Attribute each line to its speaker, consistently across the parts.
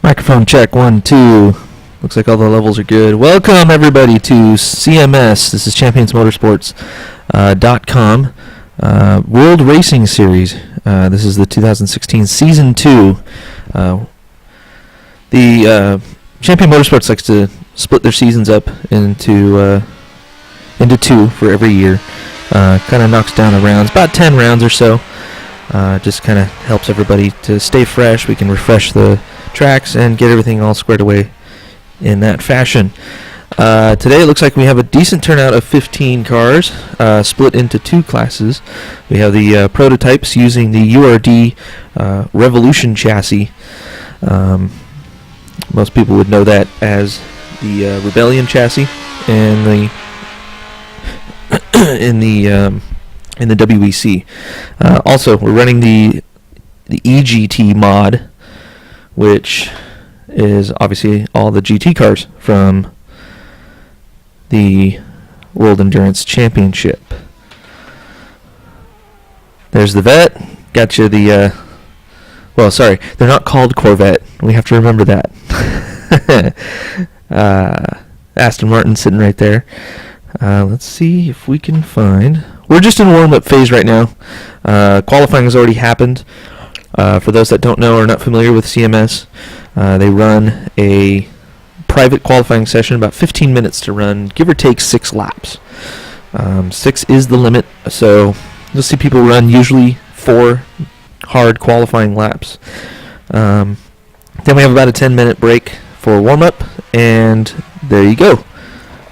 Speaker 1: Microphone check, 1, 2. Looks like all the levels are good. Welcome, everybody, to CMS. This is ChampionsMotorsports.com World Racing Series. This is the 2016 Season 2. The Champion Motorsports likes to split their seasons up into two for every year. Kind of knocks down the rounds, about 10 rounds or so. Just kind of helps everybody to stay fresh. We can refresh the tracks and get everything all squared away in that fashion. Today it looks like we have a decent turnout of 15 cars, split into two classes. We have the prototypes using the URD Revolution chassis. Most people would know that as the Rebellion chassis, and in the WEC. Also, we're running the EGT mod, which is obviously all the GT cars from the World Endurance Championship. There's the Vet. Got you the, well, sorry, they're not called Corvette. We have to remember that. Aston Martin sitting right there. Let's see if we can find... We're just in warm-up phase right now. Qualifying has already happened. For those that don't know or are not familiar with CMS, they run a private qualifying session, about 15 minutes to run, give or take 6 laps. 6 is the limit, so you'll see people run usually 4 hard qualifying laps. Then we have about a 10-minute break for warm-up, and there you go.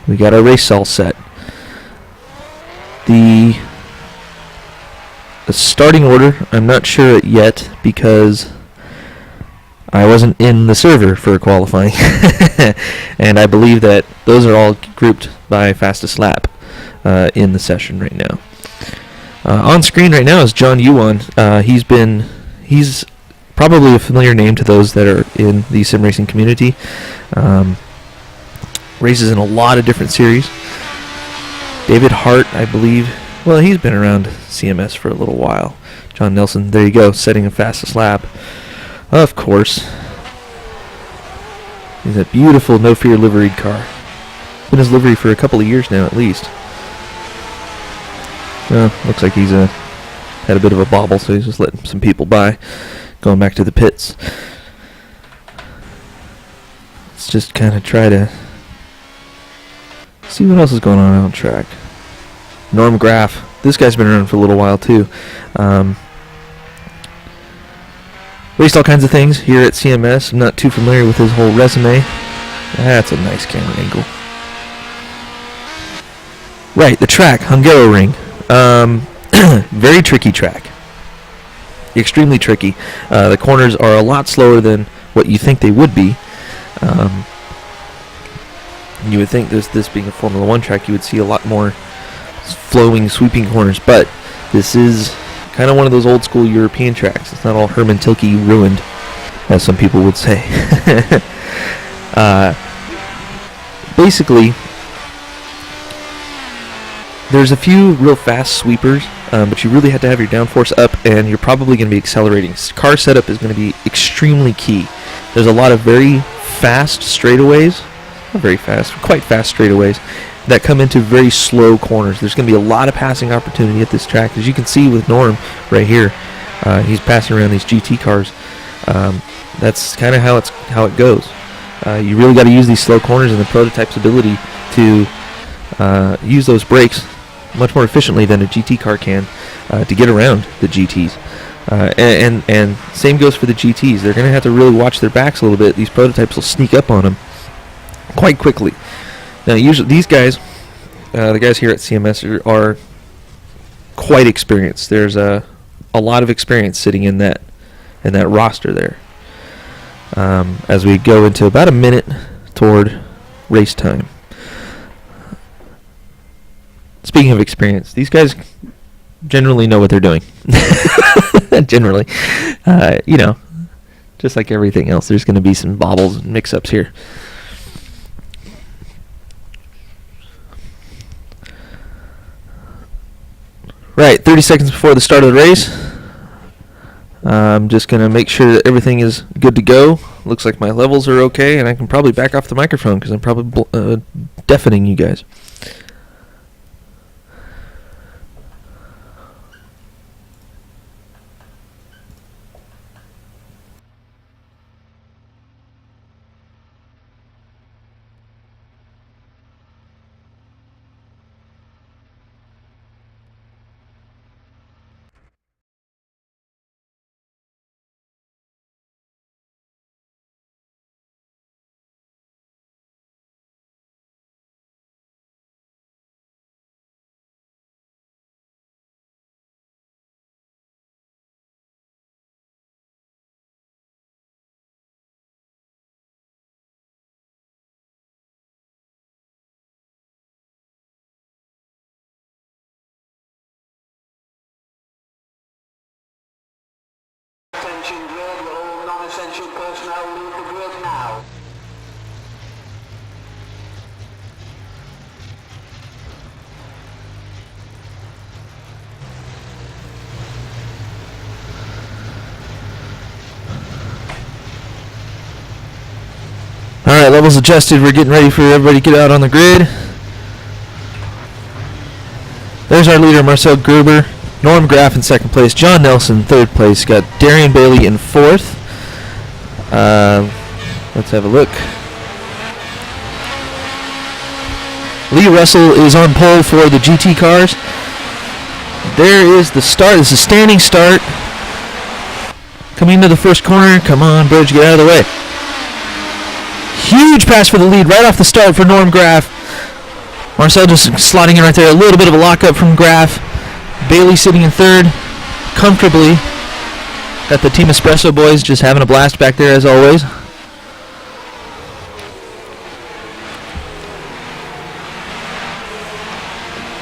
Speaker 1: We got our race all set. The starting order, I'm not sure yet because I wasn't in the server for qualifying. And I believe that those are all grouped by fastest lap in the session right now. On screen right now is John Yuan. He's probably a familiar name to those that are in the sim racing community. Races in a lot of different series. David Hart, I believe, well, he's been around CMS for a little while. John Nelson, there you go, setting a fastest lap. Of course. He's a beautiful No Fear liveried car. Been his livery for a couple of years now, at least. Well, looks like he's had a bit of a bobble, so he's just letting some people by. Going back to the pits. Let's just kind of try to see what else is going on track. Norm Graff. This guy's been around for a little while too. Raced all kinds of things here at CMS. I'm not too familiar with his whole resume. That's a nice camera angle. Right, the track, Hungaroring. Very tricky track. Extremely tricky. The corners are a lot slower than what you think they would be. You would think this being a Formula 1 track, you would see a lot more flowing, sweeping corners, but this is kind of one of those old school European tracks. It's not all Herman Tilke ruined, as some people would say. Basically, there's a few real fast sweepers, but you really have to have your downforce up, and you're probably going to be accelerating. Car setup is going to be extremely key. There's a lot of very fast straightaways, not very fast, quite fast straightaways, that come into very slow corners. There's going to be a lot of passing opportunity at this track. As you can see with Norm right here, he's passing around these GT cars. That's kind of how it goes. You really got to use these slow corners and the prototype's ability to use those brakes much more efficiently than a GT car can to get around the GTs. And same goes for the GTs. They're going to have to really watch their backs a little bit. These prototypes will sneak up on them quite quickly. Now, usually these guys, the guys here at CMS are quite experienced. There's a lot of experience sitting in that roster there. As we go into about a minute toward race time. Speaking of experience, these guys generally know what they're doing. Generally, just like everything else, there's going to be some bobbles and mix-ups here. Right, 30 seconds before the start of the race. I'm just going to make sure that everything is good to go. Looks like my levels are okay, and I can probably back off the microphone because I'm probably deafening you guys.
Speaker 2: Attention grid, will all non-essential personnel leave the grid now?
Speaker 1: Alright, levels adjusted. We're getting ready for everybody to get out on the grid. There's our leader, Marcel Gerber. Norm Graff in second place. John Nelson third place. Got Darian Bailey in fourth. Let's have a look. Lee Russell is on pole for the GT cars. There is the start. It's a standing start. Coming into the first corner. Come on, Bridge, get out of the way. Huge pass for the lead right off the start for Norm Graff. Marcel just slotting in right there. A little bit of a lockup from Graff. Bailey sitting in third comfortably. Got the Team Espresso boys just having a blast back there as always.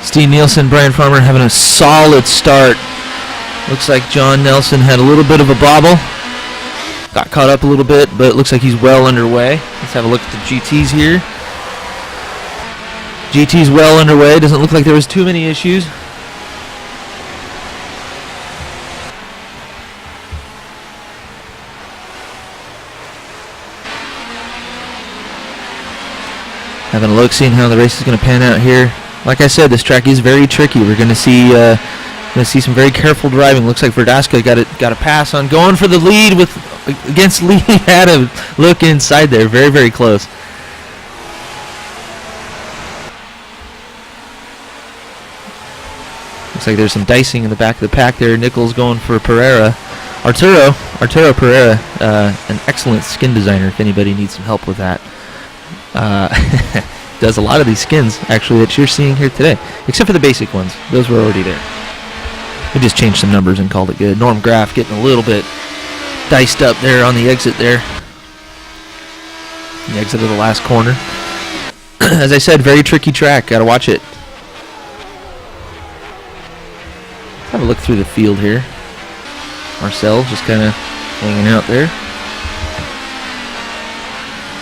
Speaker 1: Steve Nielsen, Brian Farmer having a solid start. Looks like John Nelson had a little bit of a bobble. Got caught up a little bit, but it looks like he's well underway. Let's have a look at the GTs here. GT's well underway. Doesn't look like there was too many issues. Having a look, seeing how the race is going to pan out here. Like I said, this track is very tricky. We're going to see some very careful driving. Looks like Verdasco got a pass on, going for the lead against Lee. Had a look inside there, very, very close. Looks like there's some dicing in the back of the pack there. Nichols going for Pereira. Arturo Pereira, an excellent skin designer if anybody needs some help with that. Does a lot of these skins actually that you're seeing here today, except for the basic ones. Those were already there. We just changed some numbers and called it good. Norm Graff getting a little bit diced up there on the exit there. The exit of the last corner. As I said, very tricky track. Gotta watch it. Let's have a look through the field here. Marcel just kind of hanging out there.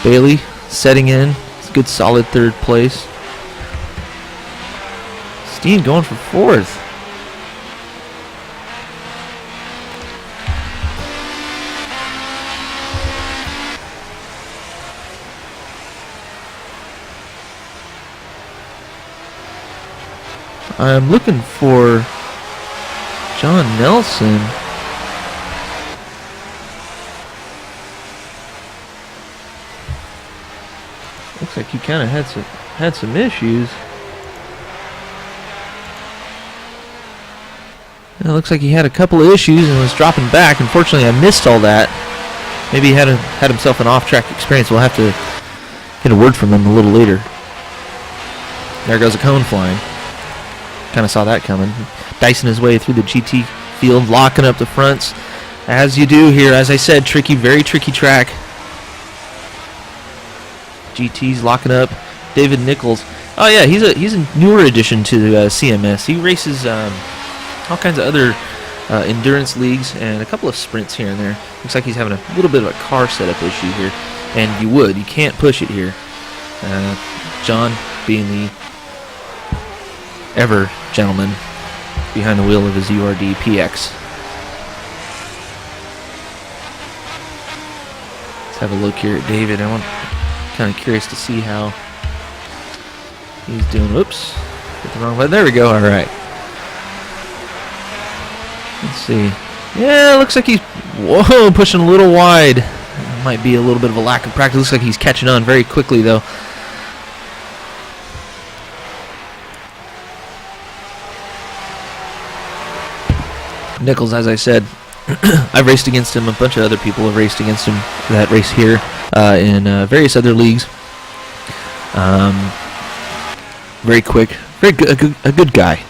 Speaker 1: Bailey setting in. It's a good solid third place. Steen going for fourth. I'm looking for John Nelson. Looks like he kind of had some issues. It looks like he had a couple of issues and was dropping back. Unfortunately, I missed all that. Maybe he had himself an off-track experience. We'll have to get a word from him a little later. There goes a cone flying. Kind of saw that coming. Dicing his way through the GT field, locking up the fronts. As you do here, as I said, tricky, very tricky track. GT's locking up. David Nichols. Oh yeah, he's a newer addition to CMS. He races all kinds of other endurance leagues and a couple of sprints here and there. Looks like he's having a little bit of a car setup issue here, and you can't push it here. John being the ever gentleman behind the wheel of his URD PX. have a look here at David. Kind of curious to see how he's doing. Whoops, hit the wrong button. There we go. All right. Let's see. Yeah, looks like he's pushing a little wide. Might be a little bit of a lack of practice. Looks like he's catching on very quickly though. Nichols, as I said, I've raced against him. A bunch of other people have raced against him that race here in various other leagues. Very quick, very good, a good guy.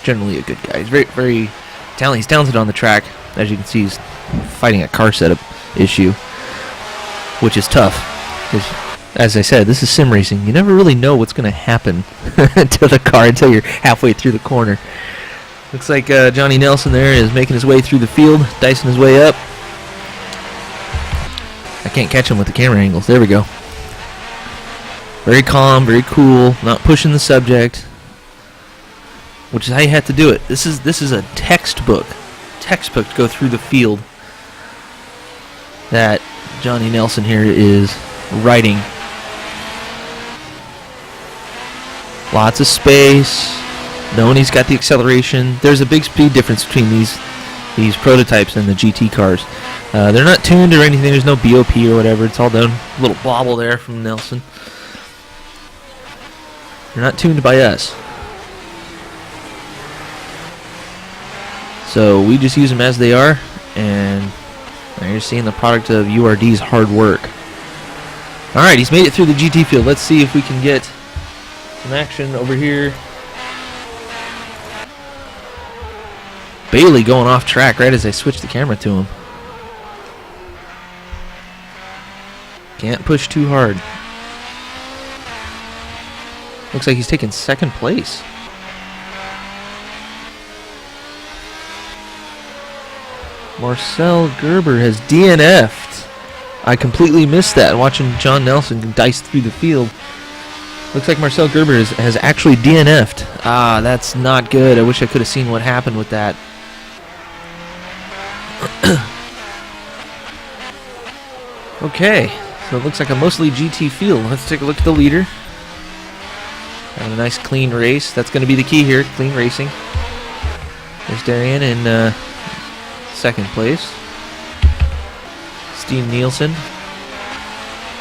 Speaker 1: Generally a good guy. He's very, very talented. He's talented on the track. As you can see, he's fighting a car setup issue, which is tough. As I said, this is sim racing. You never really know what's going to happen to the car until you're halfway through the corner. Looks like Johnny Nelson there is making his way through the field, dicing his way up. I can't catch him with the camera angles. There we go. Very calm, very cool, not pushing the subject, which is how you have to do it. This is a textbook to go through the field that Johnny Nelson here is writing. Lots of space. Knowing he's got the acceleration. There's a big speed difference between these prototypes and the GT cars. They're not tuned or anything. There's no BOP or whatever. It's all done. A little bobble there from Nelson. They're not tuned by us. So we just use them as they are, and now you're seeing the product of URD's hard work. Alright, he's made it through the GT field. Let's see if we can get some action over here. Bailey going off track right as I switch the camera to him. Can't push too hard. Looks like he's taking second place. Marcel Gerber has DNF'd. I completely missed that watching John Nelson dice through the field. Looks like Marcel Gerber has actually DNF'd. Ah, that's not good. I wish I could have seen what happened with that. Okay, so it looks like a mostly GT field. Let's take a look at the leader. Having a nice clean race. That's going to be the key here, clean racing. There's Darian in second place. Steve Nielsen,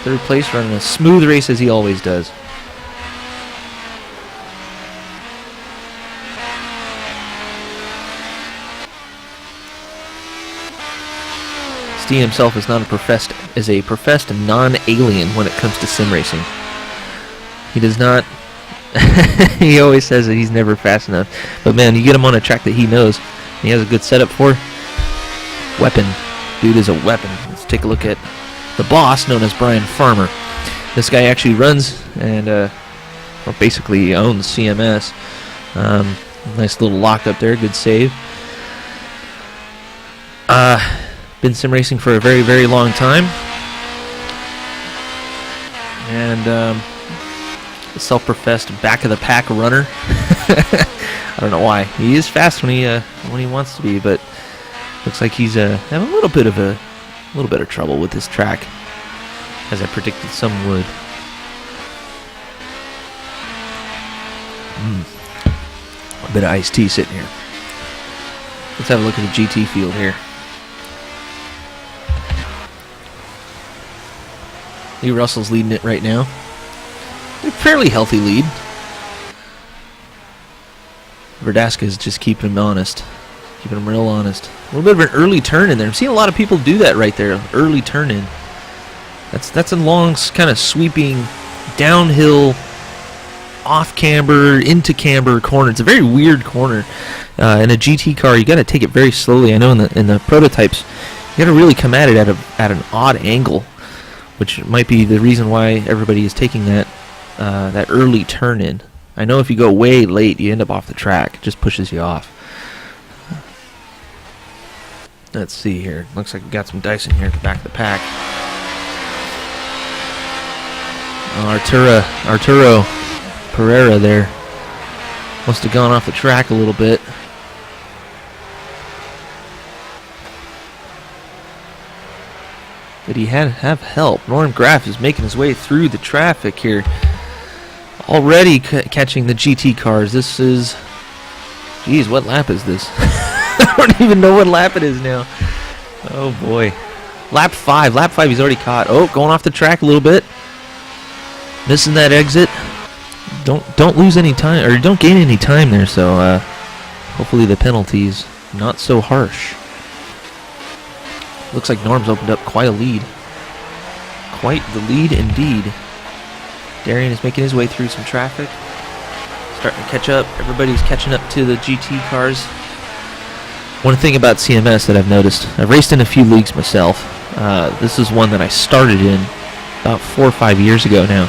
Speaker 1: third place, running a smooth race as he always does. Steve himself is a professed non-alien when it comes to sim racing. He does not. He always says that he's never fast enough. But man, you get him on a track that he knows, and he has a good setup for. Weapon. Dude is a weapon. Let's take a look at the boss, known as Brian Farmer. This guy actually runs and basically owns CMS. Nice little lock up there. Good save. Been sim racing for a very, very long time. And self-professed back-of-the-pack runner. I don't know why. He is fast when he wants to be, but looks like he's having a little bit of trouble with this track, as I predicted some would. A bit of iced tea sitting here. Let's have a look at the GT field here. Lee Russell's leading it right now. A fairly healthy lead. Verdasca is just keeping him honest. Keeping him real honest. A little bit of an early turn in there. I'm seeing a lot of people do that right there. Early turn in. That's a long, kind of sweeping, downhill, off camber, into camber corner. It's a very weird corner. In a GT car, you got to take it very slowly. I know in the prototypes, you got to really come at it at an odd angle, which might be the reason why everybody is taking that early turn in. I know if you go way late, you end up off the track. It just pushes you off. Let's see here. Looks like we got some dice in here at the back of the pack. Arturo Pereira there must have gone off the track a little bit. But he had to have help. Norm Graff is making his way through the traffic here. Already catching the GT cars. This is... Geez, what lap is this? I don't even know what lap it is now. Oh, boy. Lap 5. Lap 5 he's already caught. Oh, going off the track a little bit. Missing that exit. Don't lose any time, or don't gain any time there, so hopefully the penalty's not so harsh. Looks like Norm's opened up quite a lead. Quite the lead indeed. Darian is making his way through some traffic. Starting to catch up. Everybody's catching up to the GT cars. One thing about CMS that I've noticed, I've raced in a few leagues myself. This is one that I started in about 4 or 5 years ago now.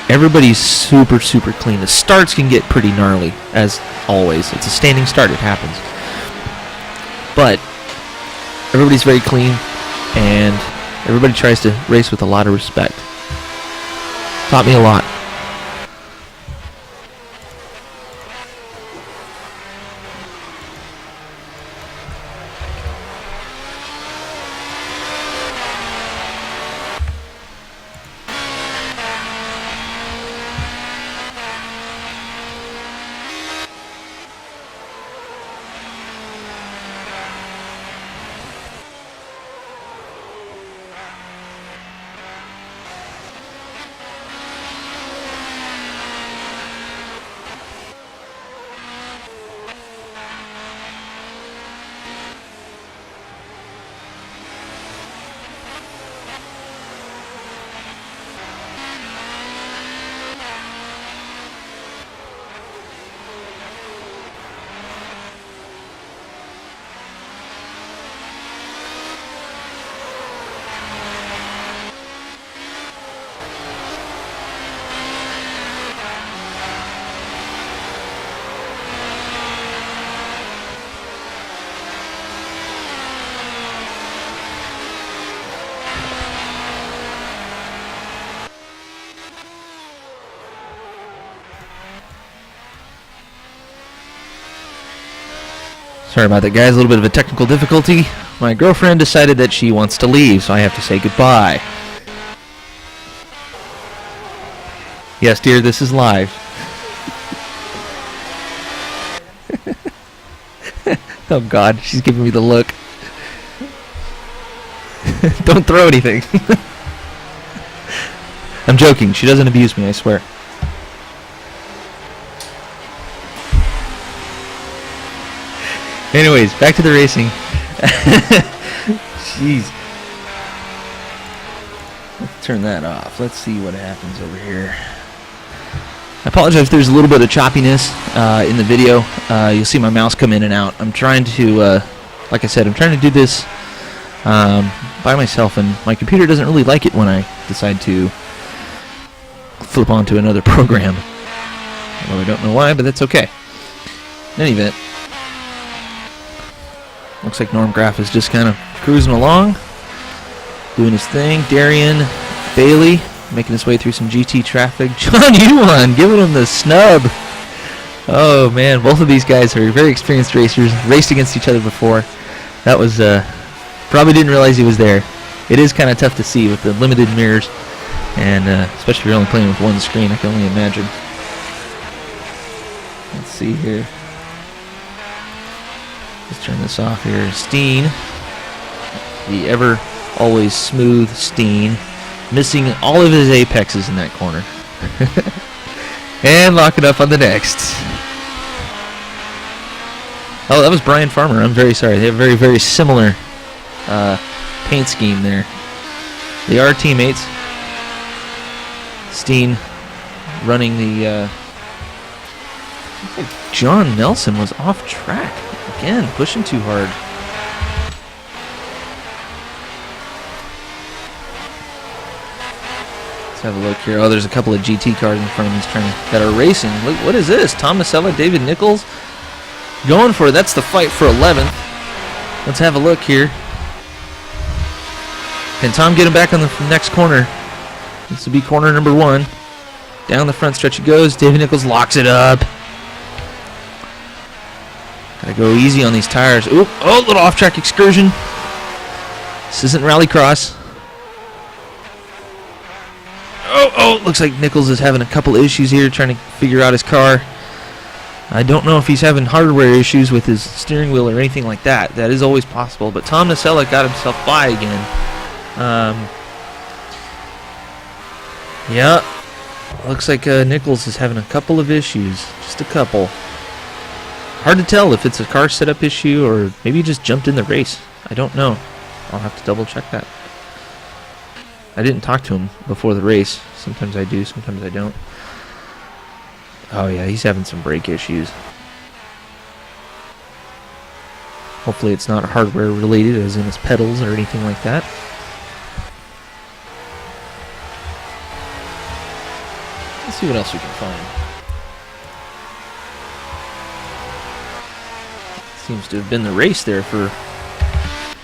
Speaker 1: Everybody's super clean. The starts can get pretty gnarly, as always. It's a standing start, it happens. But everybody's very clean, and everybody tries to race with a lot of respect. Taught me a lot. Sorry about that, guys. A little bit of a technical difficulty. My girlfriend decided that she wants to leave, so I have to say goodbye. Yes, dear, this is live. Oh, God, she's giving me the look. Don't throw anything. I'm joking. She doesn't abuse me, I swear. Anyways, back to the racing. Jeez. Let's turn that off. Let's see what happens over here. I apologize if there's a little bit of choppiness in the video. You'll see my mouse come in and out. I'm trying to, like I said, I'm trying to do this by myself, and my computer doesn't really like it when I decide to flip onto another program. Although I don't know why, but that's okay. In any event, looks like Norm Graff is just kind of cruising along, doing his thing. Darian Bailey making his way through some GT traffic. John Yuan giving him the snub. Oh man, both of these guys are very experienced racers. Raced against each other before. That was probably didn't realize he was there. It is kind of tough to see with the limited mirrors, and especially if you're only playing with one screen. I can only imagine. Let's see here. Let's turn this off here. Steen, the ever always smooth Steen, missing all of his apexes in that corner. And lock it up on the next. Oh, that was Brian Farmer. I'm very sorry. They have a very similar paint scheme there. They are teammates. Steen running the... looks like John Nelson was off track. Again, pushing too hard. Let's have a look here. Oh, there's a couple of GT cars in front of me that are racing. Look, what is this? Tom Masella, David Nichols going for it. That's the fight for 11th. Let's have a look here. Can Tom get him back on the next corner? This will be corner number 1. Down the front stretch it goes. David Nichols locks it up. Gotta go easy on these tires. Oop! Oh, little off-track excursion. This isn't rallycross. Oh, looks like Nichols is having a couple issues here trying to figure out his car. I don't know if he's having hardware issues with his steering wheel or anything like that. That is always possible. But Tom Nacella got himself by again. Yeah, looks like Nichols is having a couple of issues. Just a couple. Hard to tell if it's a car setup issue or maybe he just jumped in the race. I don't know. I'll have to double check that. I didn't talk to him before the race. Sometimes I do, sometimes I don't. Oh yeah, he's having some brake issues. Hopefully it's not hardware related, as in his pedals or anything like that. Let's see what else we can find. Seems to have been the race there for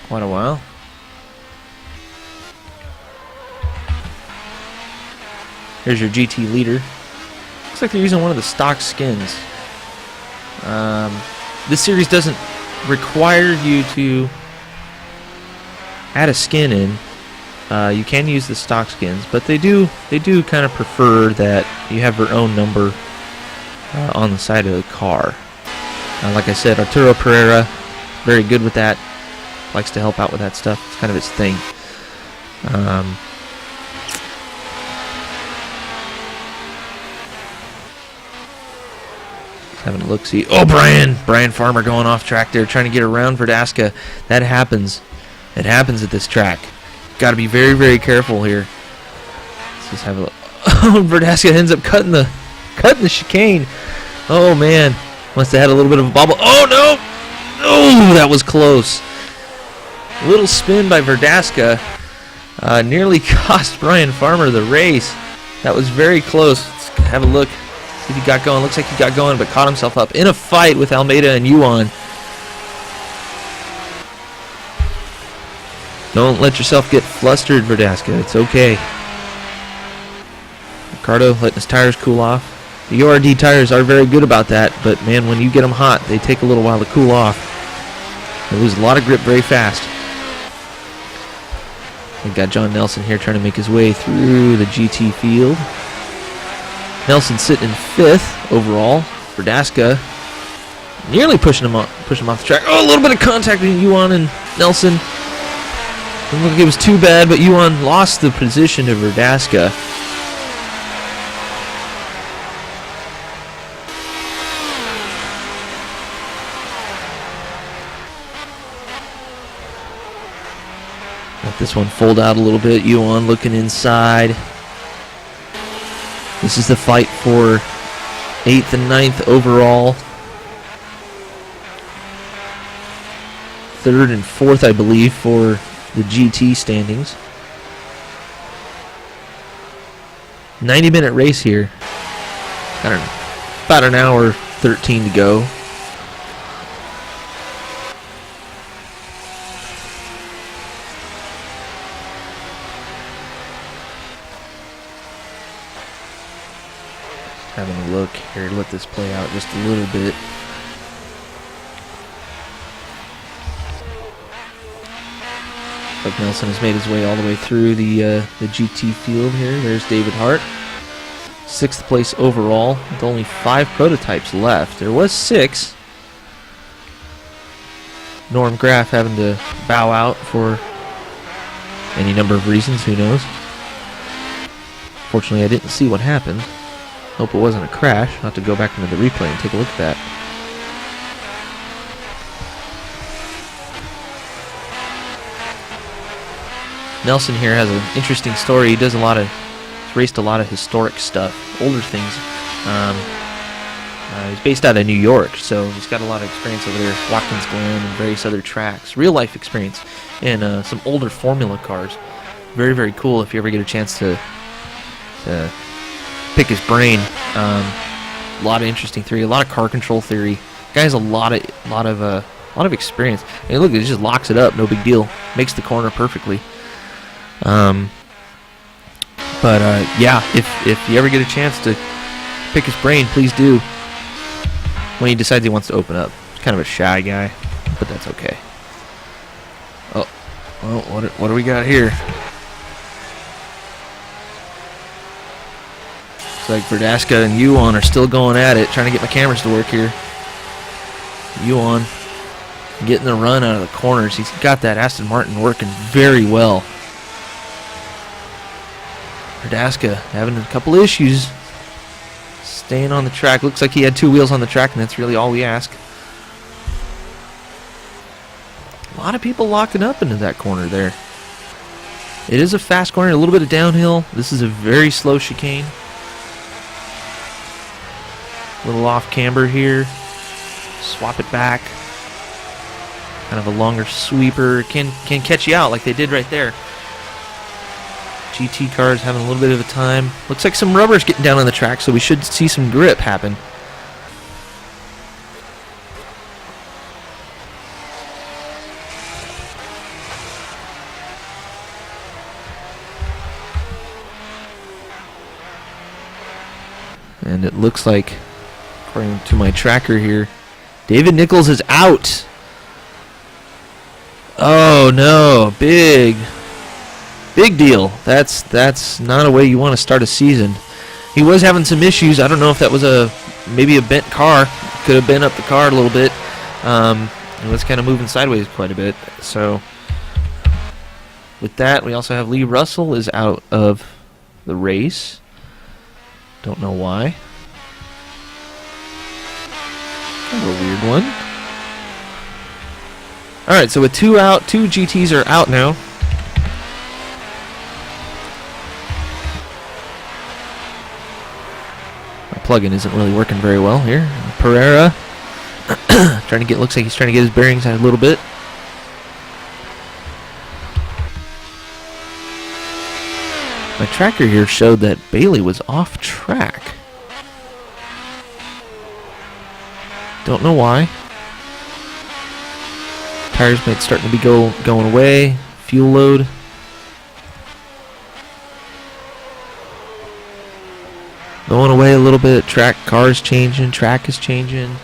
Speaker 1: quite a while. Here's your GT leader. Looks like they're using one of the stock skins. This series doesn't require you to add a skin in. You can use the stock skins, but they do kind of prefer that you have your own number on the side of the car. Like I said, Arturo Pereira, very good with that. Likes to help out with that stuff. It's kind of his thing. Having a look-see. Oh, Brian Farmer going off track there, trying to get around Verdasca. That happens. It happens at this track. Got to be very, very careful here. Let's just have a look. Oh, Verdasca ends up cutting the chicane. Oh man, must have had a little bit of a bobble. Oh no! Oh, that was close. A little spin by Verdasca nearly cost Brian Farmer the race. That was very close. Let's have a look. See if he got going. Looks like he got going, but caught himself up in a fight with Almeida and Yuan. Don't let yourself get flustered, Verdasca. It's okay. Ricardo letting his tires cool off. The ORD tires are very good about that, but man, when you get them hot, they take a little while to cool off. They lose a lot of grip very fast. We've got John Nelson here trying to make his way through the GT field. Nelson sitting in 5th overall. Verdasca nearly pushing him off the track. Oh, a little bit of contact between Yuan and Nelson. Didn't look like it was too bad, but Yuan lost the position to Verdasca. Let this one fold out a little bit. Yuan looking inside. This is the fight for 8th and 9th overall. 3rd and 4th, I believe, for the GT standings. 90-minute race here. I don't know. About an hour 13 to go. Having a look here, let this play out just a little bit. Like Nelson has made his way all the way through the GT field here. There's David Hart. 6th place overall with only 5 prototypes left. There was 6. Norm Graff having to bow out for any number of reasons, who knows. Fortunately, I didn't see what happened. Hope it wasn't a crash. I'll have to go back into the replay and take a look at that. Nelson here has an interesting story. He does he's raced a lot of historic stuff, older things. He's based out of New York, so he's got a lot of experience over there, Watkins Glen and various other tracks. Real life experience in some older Formula cars. Very, very cool if you ever get a chance to pick his brain. A lot of interesting theory, a lot of car control theory. Guy has a lot of experience. And look, it just locks it up, no big deal. Makes the corner perfectly. Yeah, if you ever get a chance to pick his brain, please do. When he decides he wants to open up. He's kind of a shy guy, but that's okay. Well, what do we got here? Looks like Verdaska and Yuan are still going at it, trying to get my cameras to work here. Yuan getting the run out of the corners. He's got that Aston Martin working very well. Verdaska having a couple issues staying on the track. Looks like he had 2 wheels on the track, and that's really all we ask. A lot of people locking up into that corner there. It is a fast corner, a little bit of downhill. This is a very slow chicane. Little off camber here. Swap it back. Kind of a longer sweeper. Can catch you out like they did right there. GT cars having a little bit of a time. Looks like some rubber's getting down on the track, so we should see some grip happen. And it looks like, according to my tracker here, David Nichols is out. Oh no, big deal. That's not a way you want to start a season. He was having some issues. I don't know if that was maybe a bent car. Could have bent up the car a little bit. It was kind of moving sideways quite a bit. So with that, we also have Lee Russell is out of the race. Don't know why. Kind of a weird one. Alright, so with 2 out, 2 GTs are out now. My plug-in isn't really working very well here. Pereira looks like he's trying to get his bearings out a little bit. My tracker here showed that Bailey was off track. Don't know why. Tires might starting to be going away. Fuel load. Going away a little bit. Car's changing. Track is changing.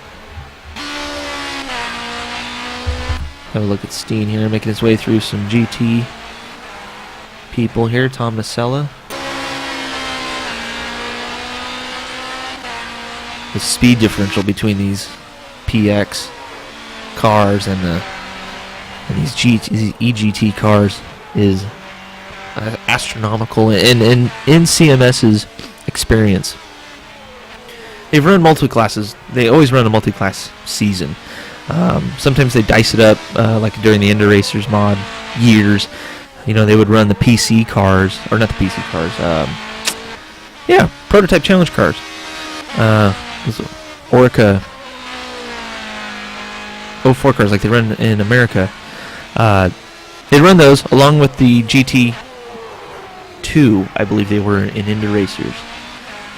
Speaker 1: Have a look at Steen here, making his way through some GT people here. Tom Masella. The speed differential between these PX cars and these EGT cars is astronomical. And in CMS's experience, they've run multi-classes. They always run a multi-class season. Sometimes they dice it up, like during the Ender Racers mod years. You know, they would run the PC cars, or not the PC cars. Yeah, prototype challenge cars. Orica 04 cars like they run in America. They run those along with the GT2, I believe they were in Ender Racers.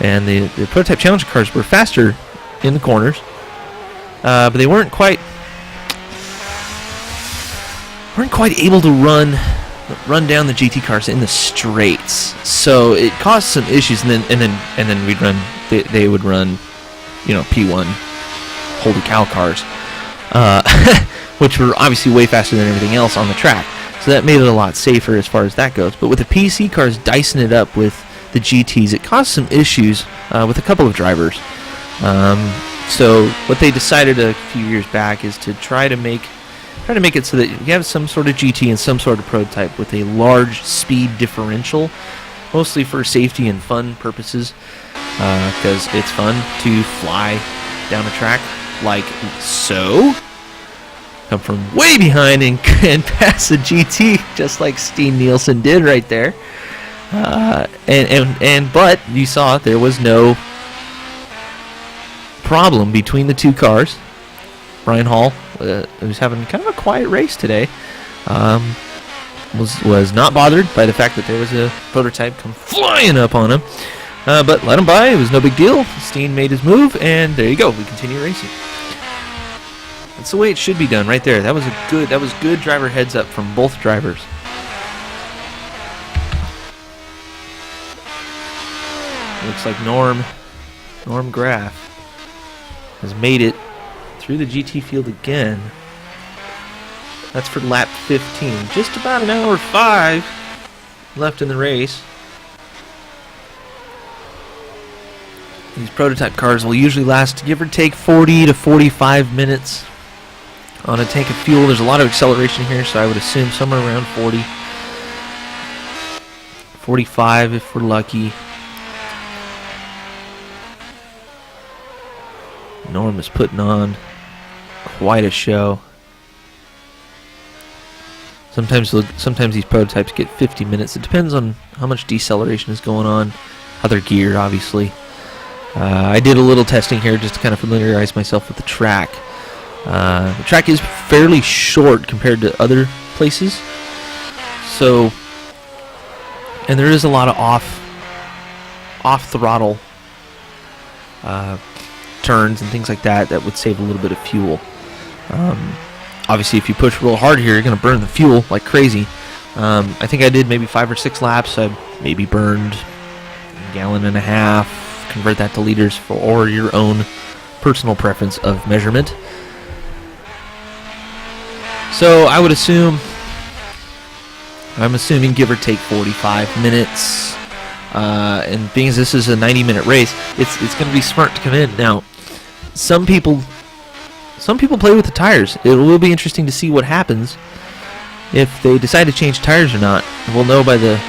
Speaker 1: And the prototype challenge cars were faster in the corners, but they weren't quite able to run down the GT cars in the straights. So it caused some issues, and then we'd run. They would run, you know, P1 holy cow cars, which were obviously way faster than everything else on the track. So that made it a lot safer as far as that goes. But with the PC cars dicing it up with the GTs, it caused some issues with a couple of drivers. So what they decided a few years back is to try to make it so that you have some sort of GT and some sort of prototype with a large speed differential, mostly for safety and fun purposes, because it's fun to fly down a track like so. Come from way behind and pass a GT just like Steen Nielsen did right there. But you saw there was no problem between the two cars. Brian Hall, who's having kind of a quiet race today, was not bothered by the fact that there was a prototype come flying up on him. But let him by. It was no big deal. Steen made his move, and there you go. We continue racing. That's the way it should be done right there. That was good driver heads up from both drivers. Looks like Norm Graff has made it through the GT field again. That's for lap 15. Just about an hour 5 left in the race. These prototype cars will usually last, give or take, 40 to 45 minutes on a tank of fuel. There's a lot of acceleration here, so I would assume somewhere around 40. 45 if we're lucky. Norm is putting on quite a show. Sometimes these prototypes get 50 minutes. It depends on how much deceleration is going on, how they're geared, obviously. I did a little testing here just to kind of familiarize myself with the track. The track is fairly short compared to other places. So, and there is a lot of off throttle turns and things like that would save a little bit of fuel. Obviously, if you push real hard here, you're going to burn the fuel like crazy. I think I did maybe 5 or 6 laps. I maybe burned a gallon and a half. Convert that to liters for your own personal preference of measurement. So I would assume, I'm assuming give or take 45 minutes. And being as this is a 90-minute race, it's going to be smart to come in. Now, some people play with the tires. It will be interesting to see what happens if they decide to change tires or not. We'll know by the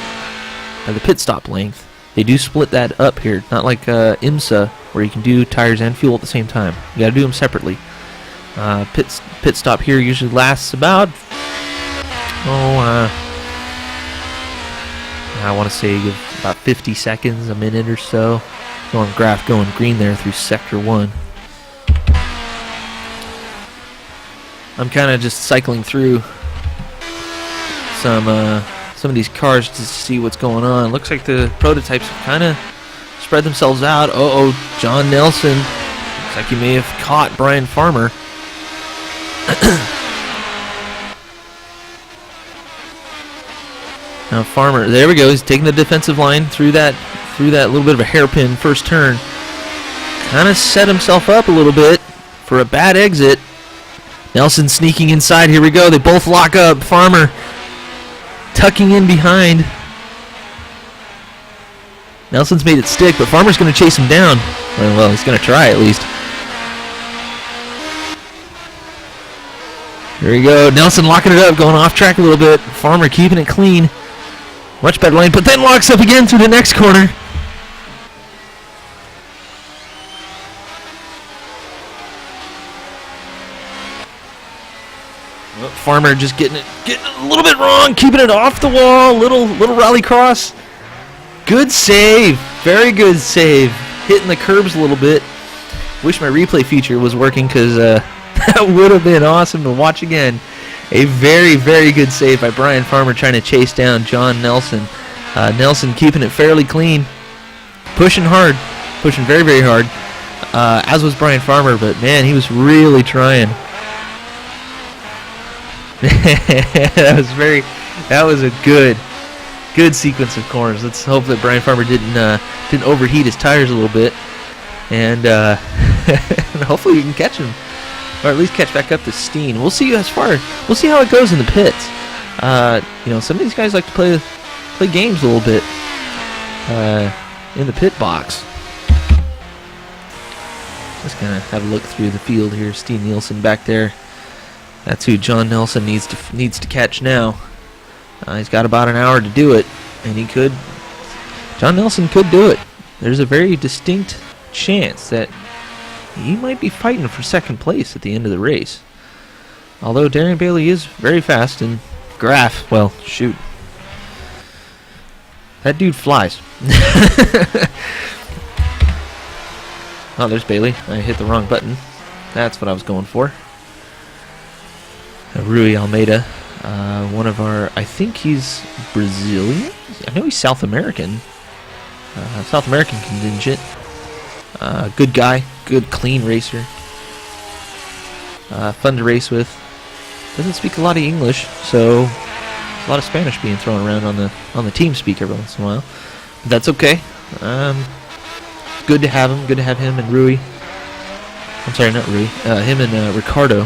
Speaker 1: pit stop length. They do split that up here, not like IMSA where you can do tires and fuel at the same time. You got to do them separately. Pit stop here usually lasts about I want to say about 50 seconds, a minute or so. Graph going green there through sector 1. I'm kind of just cycling through some of these cars to see what's going on. Looks like the prototypes have kind of spread themselves out. John Nelson. Looks like he may have caught Brian Farmer. Now Farmer, there we go. He's taking the defensive line through that little bit of a hairpin first turn. Kind of set himself up a little bit for a bad exit. Nelson sneaking inside. Here we go. They both lock up. Farmer tucking in behind. Nelson's made it stick, but Farmer's going to chase him down. Well, he's going to try at least. There we go. Nelson locking it up, going off track a little bit. Farmer keeping it clean. Much better lane, but then locks up again through the next corner. Farmer just getting it a little bit wrong, keeping it off the wall. Little rally cross. Good save. Very good save. Hitting the curbs a little bit. Wish my replay feature was working because that would have been awesome to watch again. A very, very good save by Brian Farmer trying to chase down John Nelson. Nelson keeping it fairly clean. Pushing hard. Pushing very, very hard. As was Brian Farmer, but man, he was really trying. That was a good sequence of corners. Let's hope that Brian Farmer didn't overheat his tires a little bit, and hopefully we can catch him, or at least catch back up to Steen. We'll see how it goes in the pits. Some of these guys like to play games a little bit in the pit box. Just gonna have a look through the field here. Steen Nielsen back there. That's who John Nelson needs to catch now. He's got about an hour to do it, and John Nelson could do it. There's a very distinct chance that he might be fighting for second place at the end of the race. Although Darian Bailey is very fast, and Graf, well, shoot. That dude flies. Oh, there's Bailey. I hit the wrong button. That's what I was going for. Rui Almeida, one of our, I think he's Brazilian? I know he's South American. South American contingent. Good guy, good clean racer. Fun to race with. Doesn't speak a lot of English, so a lot of Spanish being thrown around on the team speak every once in a while. But that's okay. Good to have him. Good to have him and Rui. I'm sorry, not Rui. Him and Ricardo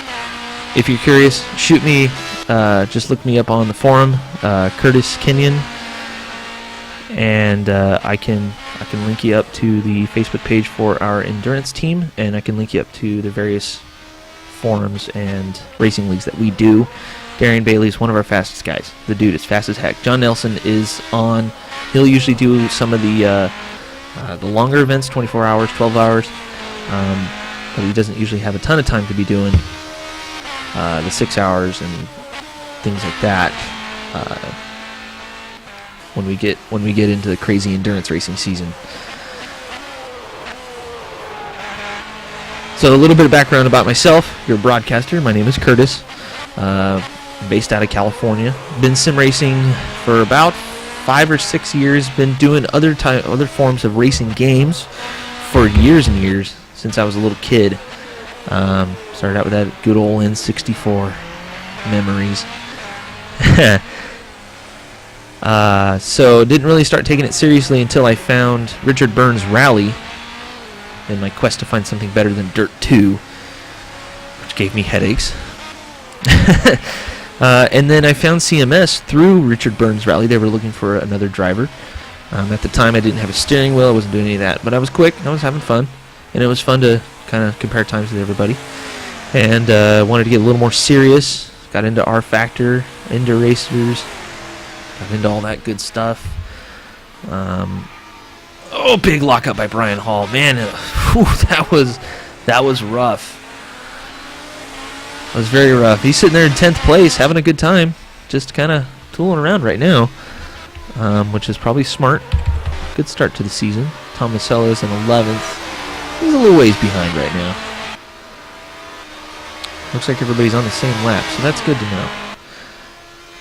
Speaker 1: if you're curious, shoot me. Just look me up on the forum, Curtis Kenyon, and I can link you up to the Facebook page for our endurance team, and I can link you up to the various forums and racing leagues that we do. Darian Bailey is one of our fastest guys. The dude is fast as heck. John Nelson is on. He'll usually do some of the longer events, 24 hours, 12 hours, but he doesn't usually have a ton of time to be doing the 6 hours and things like that. When we get into the crazy endurance racing season. So a little bit of background about myself. You're a broadcaster. My name is Curtis. Based out of California. Been sim racing for about 5 or 6 years. Been doing other forms of racing games for years and years since I was a little kid. Started out with that good old N64 memories. So didn't really start taking it seriously until I found Richard Burns Rally in my quest to find something better than Dirt 2, which gave me headaches. And then I found CMS through Richard Burns Rally. They were looking for another driver. At the time, I didn't have a steering wheel. I wasn't doing any of that. But I was quick. I was having fun. And it was fun to kind of compare times with everybody. And wanted to get a little more serious. Got into R-Factor, into racers. Got into all that good stuff. Big lockup by Brian Hall. Man, that was rough. It was very rough. He's sitting there in 10th place, having a good time. Just kind of tooling around right now, which is probably smart. Good start to the season. Tom Masello is in 11th. He's a little ways behind right now. Looks like everybody's on the same lap, so that's good to know.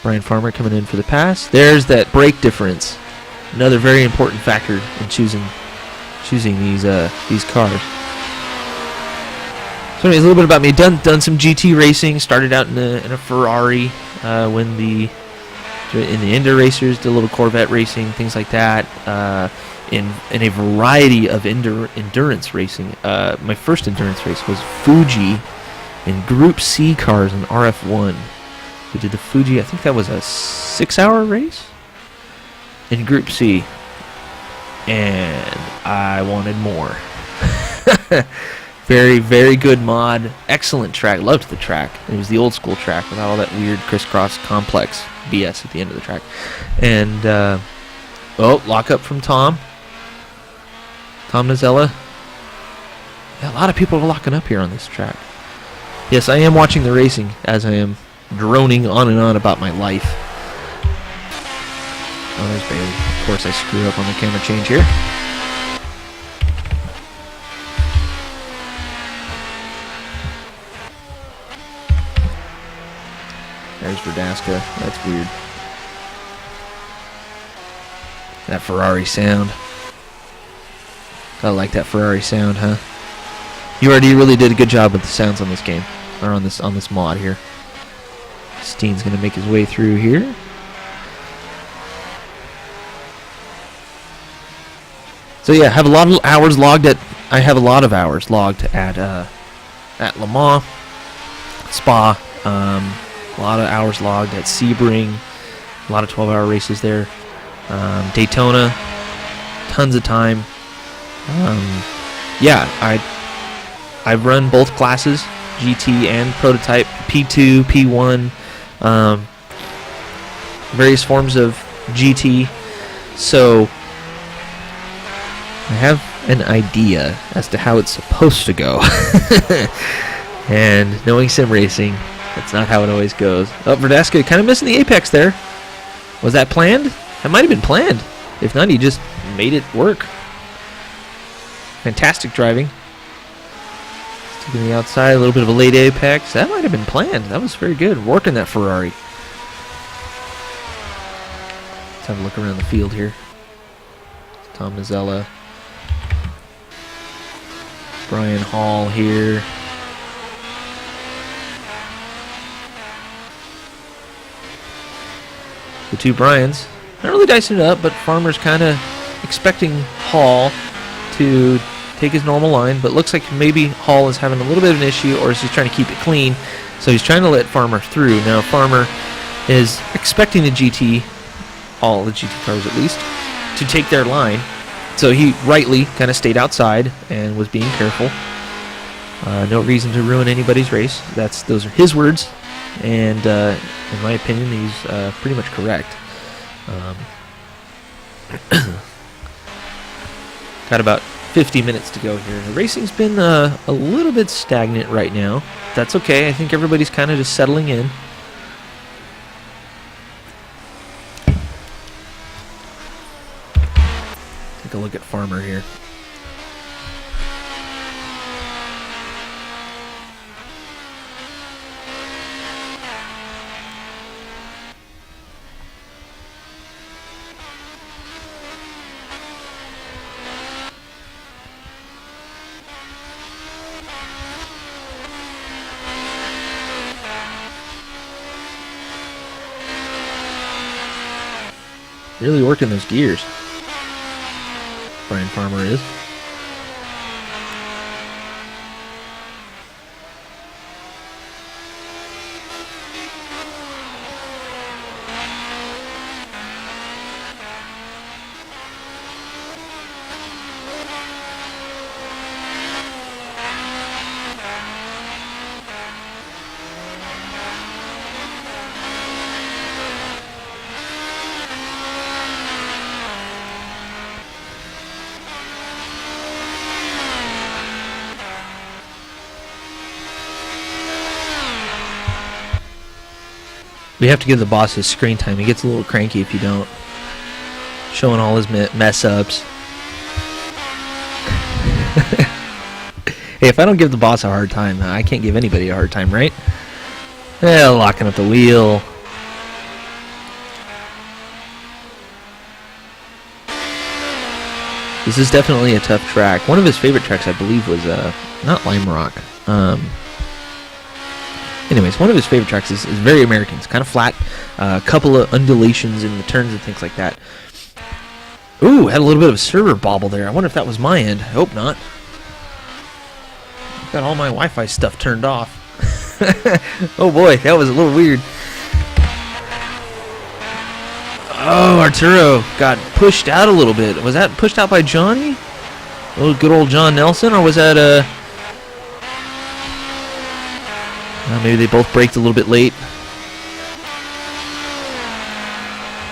Speaker 1: Brian Farmer coming in for the pass. There's that brake difference. Another very important factor in choosing these cars. So anyways, a little bit about me. Done some GT racing. Started out in a Ferrari when in the Indy racers. Did a little Corvette racing, things like that. In a variety of endurance racing. My first endurance race was Fuji in Group C cars in RF1. We did the Fuji. I think that was a 6-hour race in Group C, and I wanted more. Very, very good mod. Excellent track. Loved the track. It was the old school track without all that weird crisscross complex BS at the end of the track. And, lock up from Tom. Tom Nazella. Yeah, a lot of people are locking up here on this track. Yes, I am watching the racing as I am droning on and on about my life. Oh, there's Bailey. Of course, I screw up on the camera change here. There's Verdasca. That's weird. That Ferrari sound. I like that Ferrari sound, huh? You already really did a good job with the sounds on this game, or on this mod here. Steen's gonna make his way through here. So yeah, I have a lot of hours logged at Le Mans, Spa. A lot of hours logged at Sebring. A lot of 12-hour races there. Daytona, tons of time. I've run both classes, GT and prototype, P2, P1, various forms of GT. So I have an idea as to how it's supposed to go. And knowing sim racing, that's not how it always goes. Oh, Verdasca kind of missing the apex there. Was that planned? That might have been planned. If not, he just made it work. Fantastic driving. Taking the outside, a little bit of a late apex. That might have been planned. That was very good. Working that Ferrari. Let's have a look around the field here. Tom Nazella. Brian Hall here. The two Bryans. Not really dicing it up, but Farmer's kind of expecting Hall to take his normal line, but looks like maybe Hall is having a little bit of an issue, or is he trying to keep it clean. So he's trying to let Farmer through. Now Farmer is expecting the GT, all the GT cars at least, to take their line. So he rightly kind of stayed outside and was being careful. No reason to ruin anybody's race. Those are his words, and in my opinion, he's pretty much correct. Got about 50 minutes to go here. The racing's been a little bit stagnant right now. That's okay. I think everybody's kind of just settling in. Take a look at Farmer here. Really working those gears. Brian Farmer is. We have to give the boss his screen time. He gets a little cranky if you don't. Showing all his mess ups. Hey, if I don't give the boss a hard time, I can't give anybody a hard time, right? Locking up the wheel. This is definitely a tough track. One of his favorite tracks, I believe, was not Lime Rock. Anyways, one of his favorite tracks is very American. It's kind of flat, a couple of undulations in the turns and things like that. Ooh, had a little bit of a server bobble there. I wonder if that was my end. I hope not. Got all my Wi-Fi stuff turned off. Oh boy, that was a little weird. Oh, Arturo got pushed out a little bit. Was that pushed out by Johnny? Oh, good old John Nelson, or was that maybe they both braked a little bit late.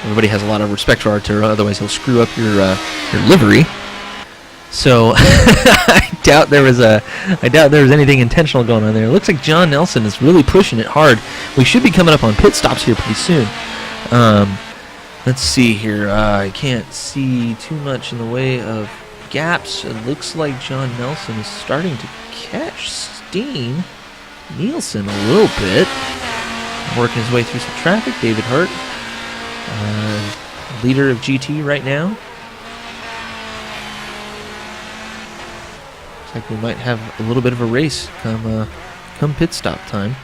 Speaker 1: Everybody has a lot of respect for Arturo, otherwise he'll screw up your livery. So I doubt there was anything intentional going on there. It looks like John Nelson is really pushing it hard. We should be coming up on pit stops here pretty soon. Let's see here. I can't see too much in the way of gaps. It looks like John Nelson is starting to catch steam. Nielsen a little bit. Working his way through some traffic. David Hart, leader of GT right now. Looks like we might have a little bit of a race come pit stop time.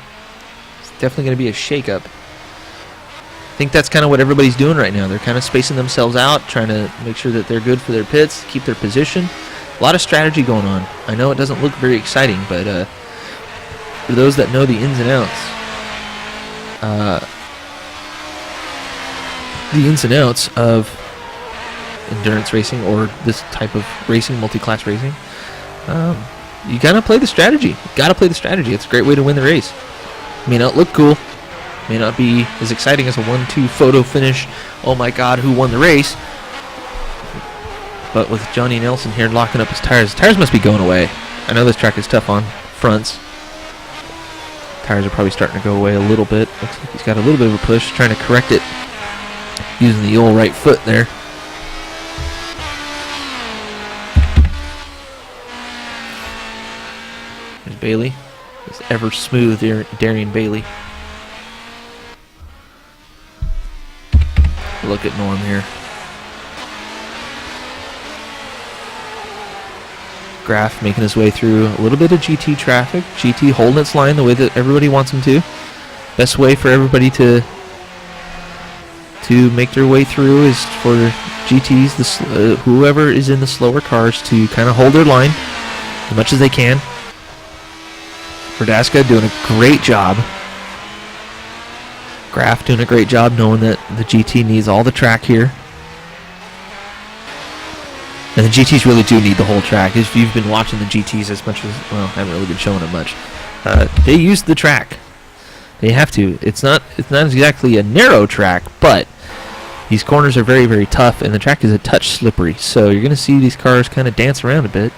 Speaker 1: It's definitely going to be a shakeup. I think that's kind of what everybody's doing right now. They're kind of spacing themselves out, trying to make sure that they're good for their pits, keep their position. A lot of strategy going on. I know it doesn't look very exciting, but for those that know the ins and outs of endurance racing or this type of racing, multi-class racing, you gotta play the strategy. It's a great way to win the race. May not look cool, may not be as exciting as a 1-2 photo finish. Oh my God, who won the race? But with Johnny Nelson here locking up his tires must be going away. I know this track is tough on fronts. Tires are probably starting to go away a little bit. Looks like he's got a little bit of a push, trying to correct it using the old right foot there. There's Bailey. This ever smooth Darian Bailey. Look at Norm here. Graf making his way through a little bit of GT traffic. GT holding its line the way that everybody wants him to. Best way for everybody to make their way through is for GTs, whoever is in the slower cars, to kind of hold their line as much as they can. Verdasca doing a great job. Graf doing a great job knowing that the GT needs all the track here. And the GTs really do need the whole track. If you've been watching the GTs as much as, well, I haven't really been showing it much. They use the track. They have to. It's not exactly a narrow track, but these corners are very, very tough, and the track is a touch slippery. So you're going to see these cars kind of dance around a bit.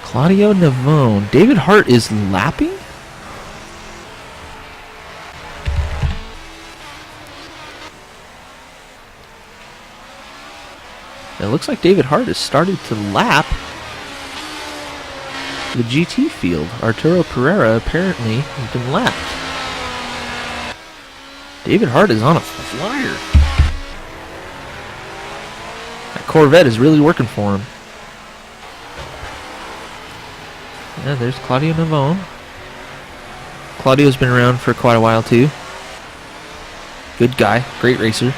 Speaker 1: Claudio Navone. David Hart is lapping? It looks like David Hart has started to lap the GT field. Arturo Pereira apparently has been lapped. David Hart is on a flyer. That Corvette is really working for him. Yeah, there's Claudio Navone. Claudio's been around for quite a while too. Good guy, great racer.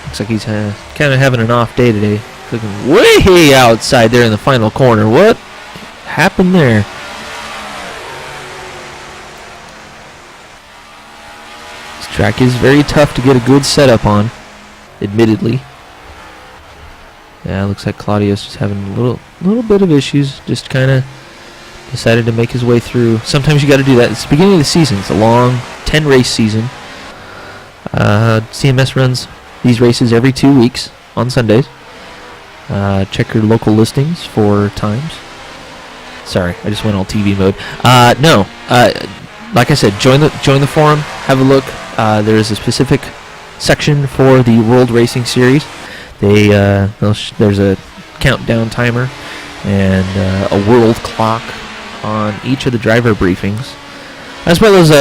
Speaker 1: Looks like he's kind of having an off day today. Looking way outside there in the final corner. What happened there? This track is very tough to get a good setup on, admittedly. Yeah, looks like Claudio's just having a little bit of issues. Just kind of decided to make his way through. Sometimes you got to do that. It's the beginning of the season. It's a long 10-race season. CMS runs these races every 2 weeks on Sundays. Check your local listings for times. Sorry, I just went all TV mode. Like I said, join the forum. Have a look. There is a specific section for the World Racing Series. There's a countdown timer and a world clock on each of the driver briefings, as well as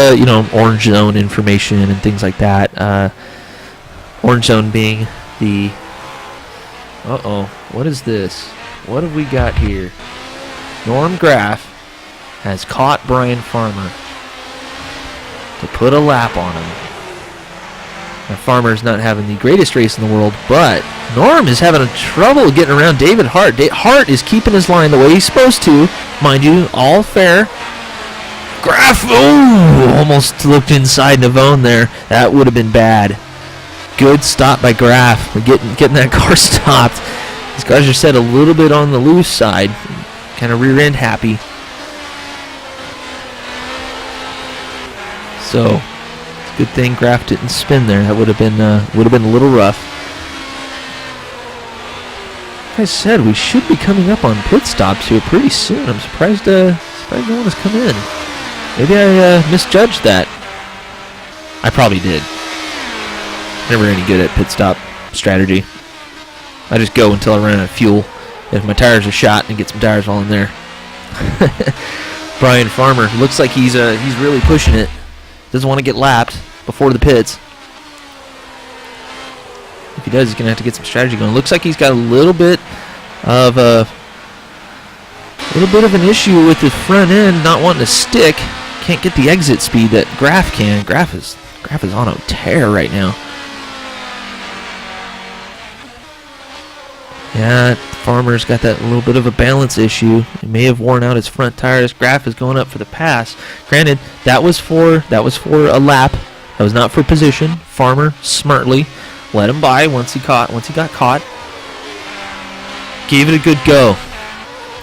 Speaker 1: orange zone information and things like that. Orange zone being the what is this? What have we got here? Norm Graf has caught Brian Farmer to put a lap on him. Now, Farmer's not having the greatest race in the world, but Norm is having trouble getting around David Hart. Hart is keeping his line the way he's supposed to. Mind you, all fair. Graf, almost looked inside Navone there. That would have been bad. Good stop by Graf. Getting that car stopped. These cars are set a little bit on the loose side. Kind of rear end happy. So, good thing Graf didn't spin there. That would have been a little rough. Like I said, we should be coming up on pit stops here pretty soon. I'm surprised no one has come in. Maybe I misjudged that. I probably did. Never any good at pit stop strategy. I just go until I run out of fuel. If my tires are shot, and get some tires while I'm there. Brian Farmer looks like he's really pushing it. Doesn't want to get lapped before the pits. If he does, he's gonna have to get some strategy going. Looks like he's got a little bit of an issue with the front end not wanting to stick. Can't get the exit speed that Graf can. Graf is on a tear right now. Yeah, Farmer's got that little bit of a balance issue. He may have worn out his front tires. Graf is going up for the pass. Granted, that was for a lap. That was not for position. Farmer smartly let him by once he got caught. Gave it a good go.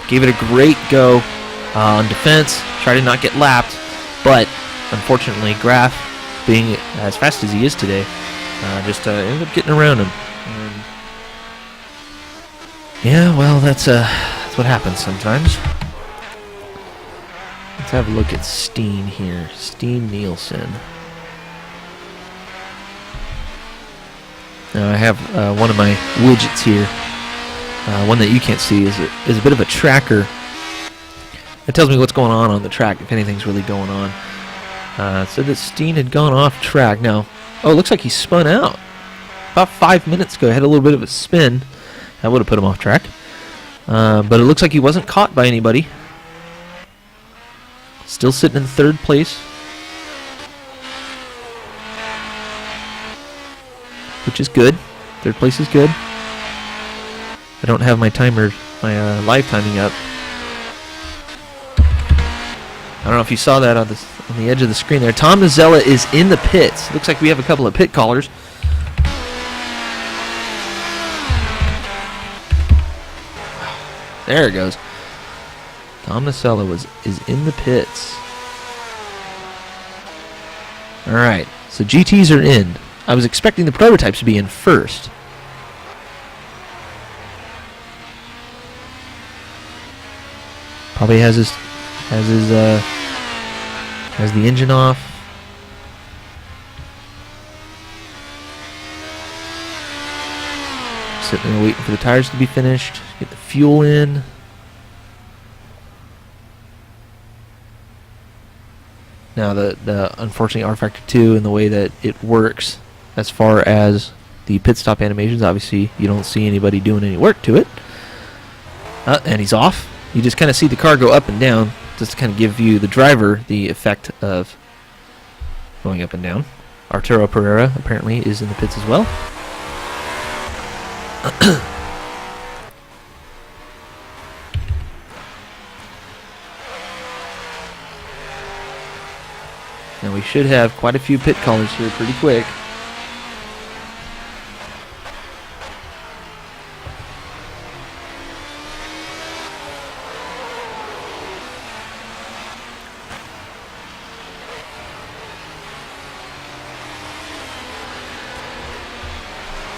Speaker 1: Gave it a great go on defense. Tried to not get lapped, but unfortunately, Graf, being as fast as he is today, just ended up getting around him. Yeah, well, that's what happens sometimes. Let's have a look at Steen here. Steen Nielsen. Now I have one of my widgets here. One that you can't see is a bit of a tracker. It tells me what's going on the track, if anything's really going on. It said that Steen had gone off track. Now, it looks like he spun out. About 5 minutes ago, he had a little bit of a spin. That would have put him off track. But it looks like he wasn't caught by anybody. Still sitting in third place. Which is good. Third place is good. I don't have my timer, my live timing up. I don't know if you saw that on the edge of the screen there. Tom Nazella is in the pits. Looks like we have a couple of pit callers. There it goes. Tom Nazella is in the pits. All right, so GTs are in. I was expecting the prototypes to be in first. Probably has the engine off. Sitting there waiting for the tires to be finished. Get the fuel in. Now the unfortunately R Factor 2 and the way that it works as far as the pit stop animations, obviously you don't see anybody doing any work to it. And he's off. You just kind of see the car go up and down just to kind of give you, the driver, the effect of going up and down. Arturo Pereira apparently is in the pits as well. Now we should have quite a few pit callers here pretty quick.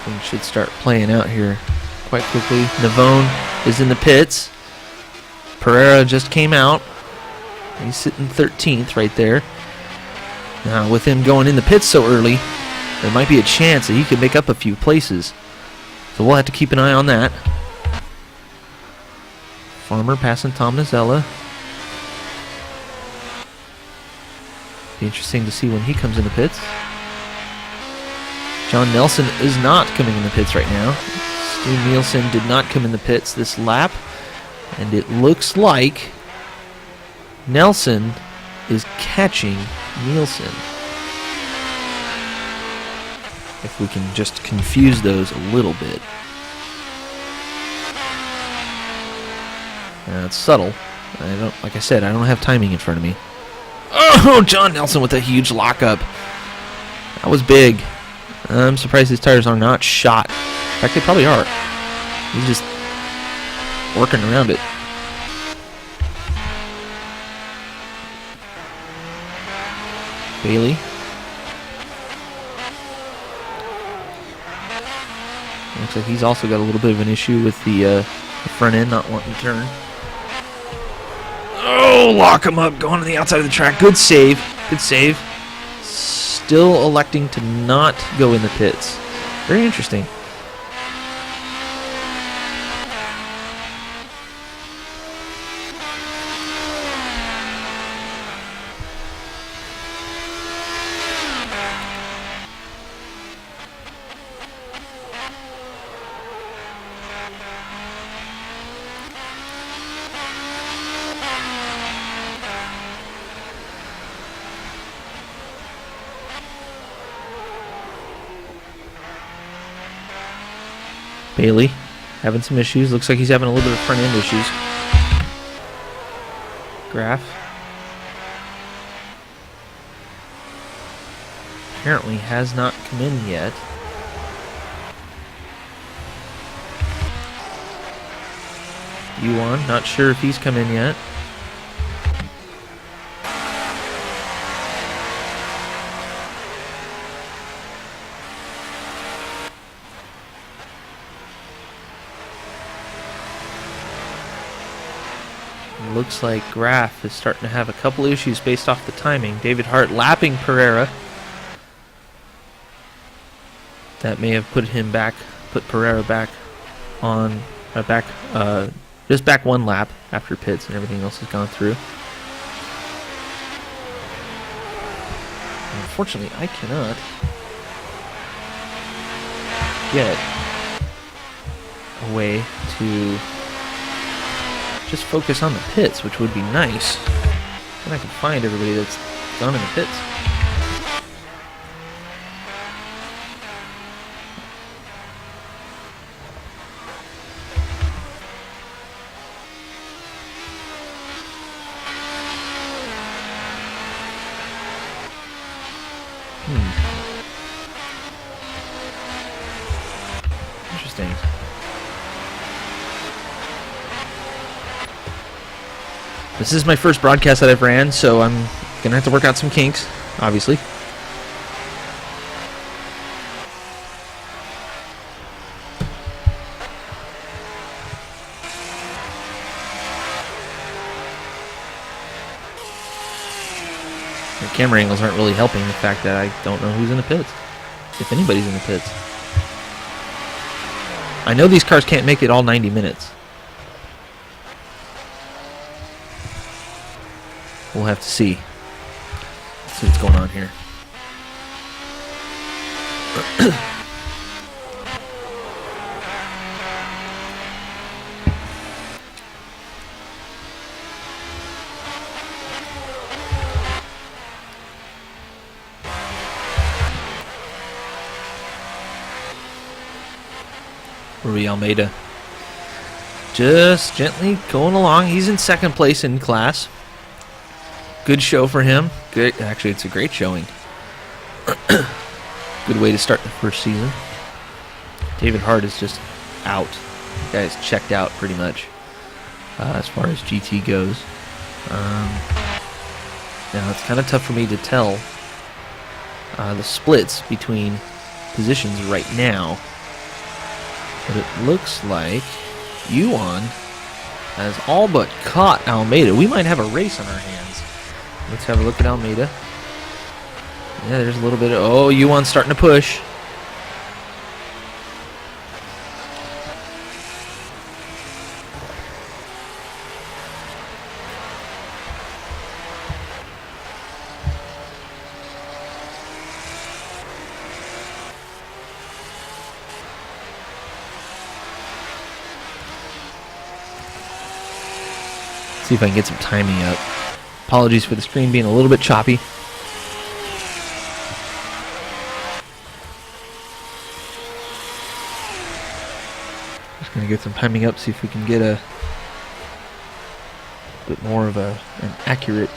Speaker 1: Things should start playing out here quite quickly. Navone is in the pits. Pereira just came out. He's sitting 13th right there. Now, with him going in the pits so early, there might be a chance that he could make up a few places. So we'll have to keep an eye on that. Farmer passing Tom Nazella. Be interesting to see when he comes in the pits. John Nelson is not coming in the pits right now. Stu Nielsen did not come in the pits this lap. And it looks like Nelson is catching Nielsen. If we can just confuse those a little bit. It's subtle. Like I said, I don't have timing in front of me. Oh, John Nelson with a huge lockup. That was big. I'm surprised his tires are not shot. In fact, they probably are. He's just working around it. Bailey. Looks like he's also got a little bit of an issue with the front end not wanting to turn. Oh, lock him up, going to the outside of the track. Good save. Good save. Still electing to not go in the pits. Very interesting. Bailey having some issues. Looks like he's having a little bit of front end issues. Graf apparently has not come in yet. Yuan, not sure if he's come in yet. Looks like Graf is starting to have a couple issues based off the timing. David Hart lapping Pereira. That may have put Pereira back on, just back one lap after pits and everything else has gone through. Unfortunately, I cannot get a way to just focus on the pits, which would be nice. Then I can find everybody that's gone in the pits. Interesting. This is my first broadcast that I've ran, so I'm going to have to work out some kinks, obviously. The camera angles aren't really helping the fact that I don't know who's in the pits, if anybody's in the pits. I know these cars can't make it all 90 minutes. We'll have to see. Let's see what's going on here. Rui Almeida just gently going along. He's in second place in class. Good show for him. Good. Actually, it's a great showing. Good way to start the first season. David Hart is just out. The guy is checked out pretty much as far as GT goes. Now, it's kind of tough for me to tell the splits between positions right now. But it looks like Yuan has all but caught Almeida. We might have a race on our hands. Let's have a look at Almeida. Yeah, there's a little bit of... Oh, Yuan's starting to push. See if I can get some timing up. Apologies for the screen being a little bit choppy. Just going to get some timing up, see if we can get a bit more of an accurate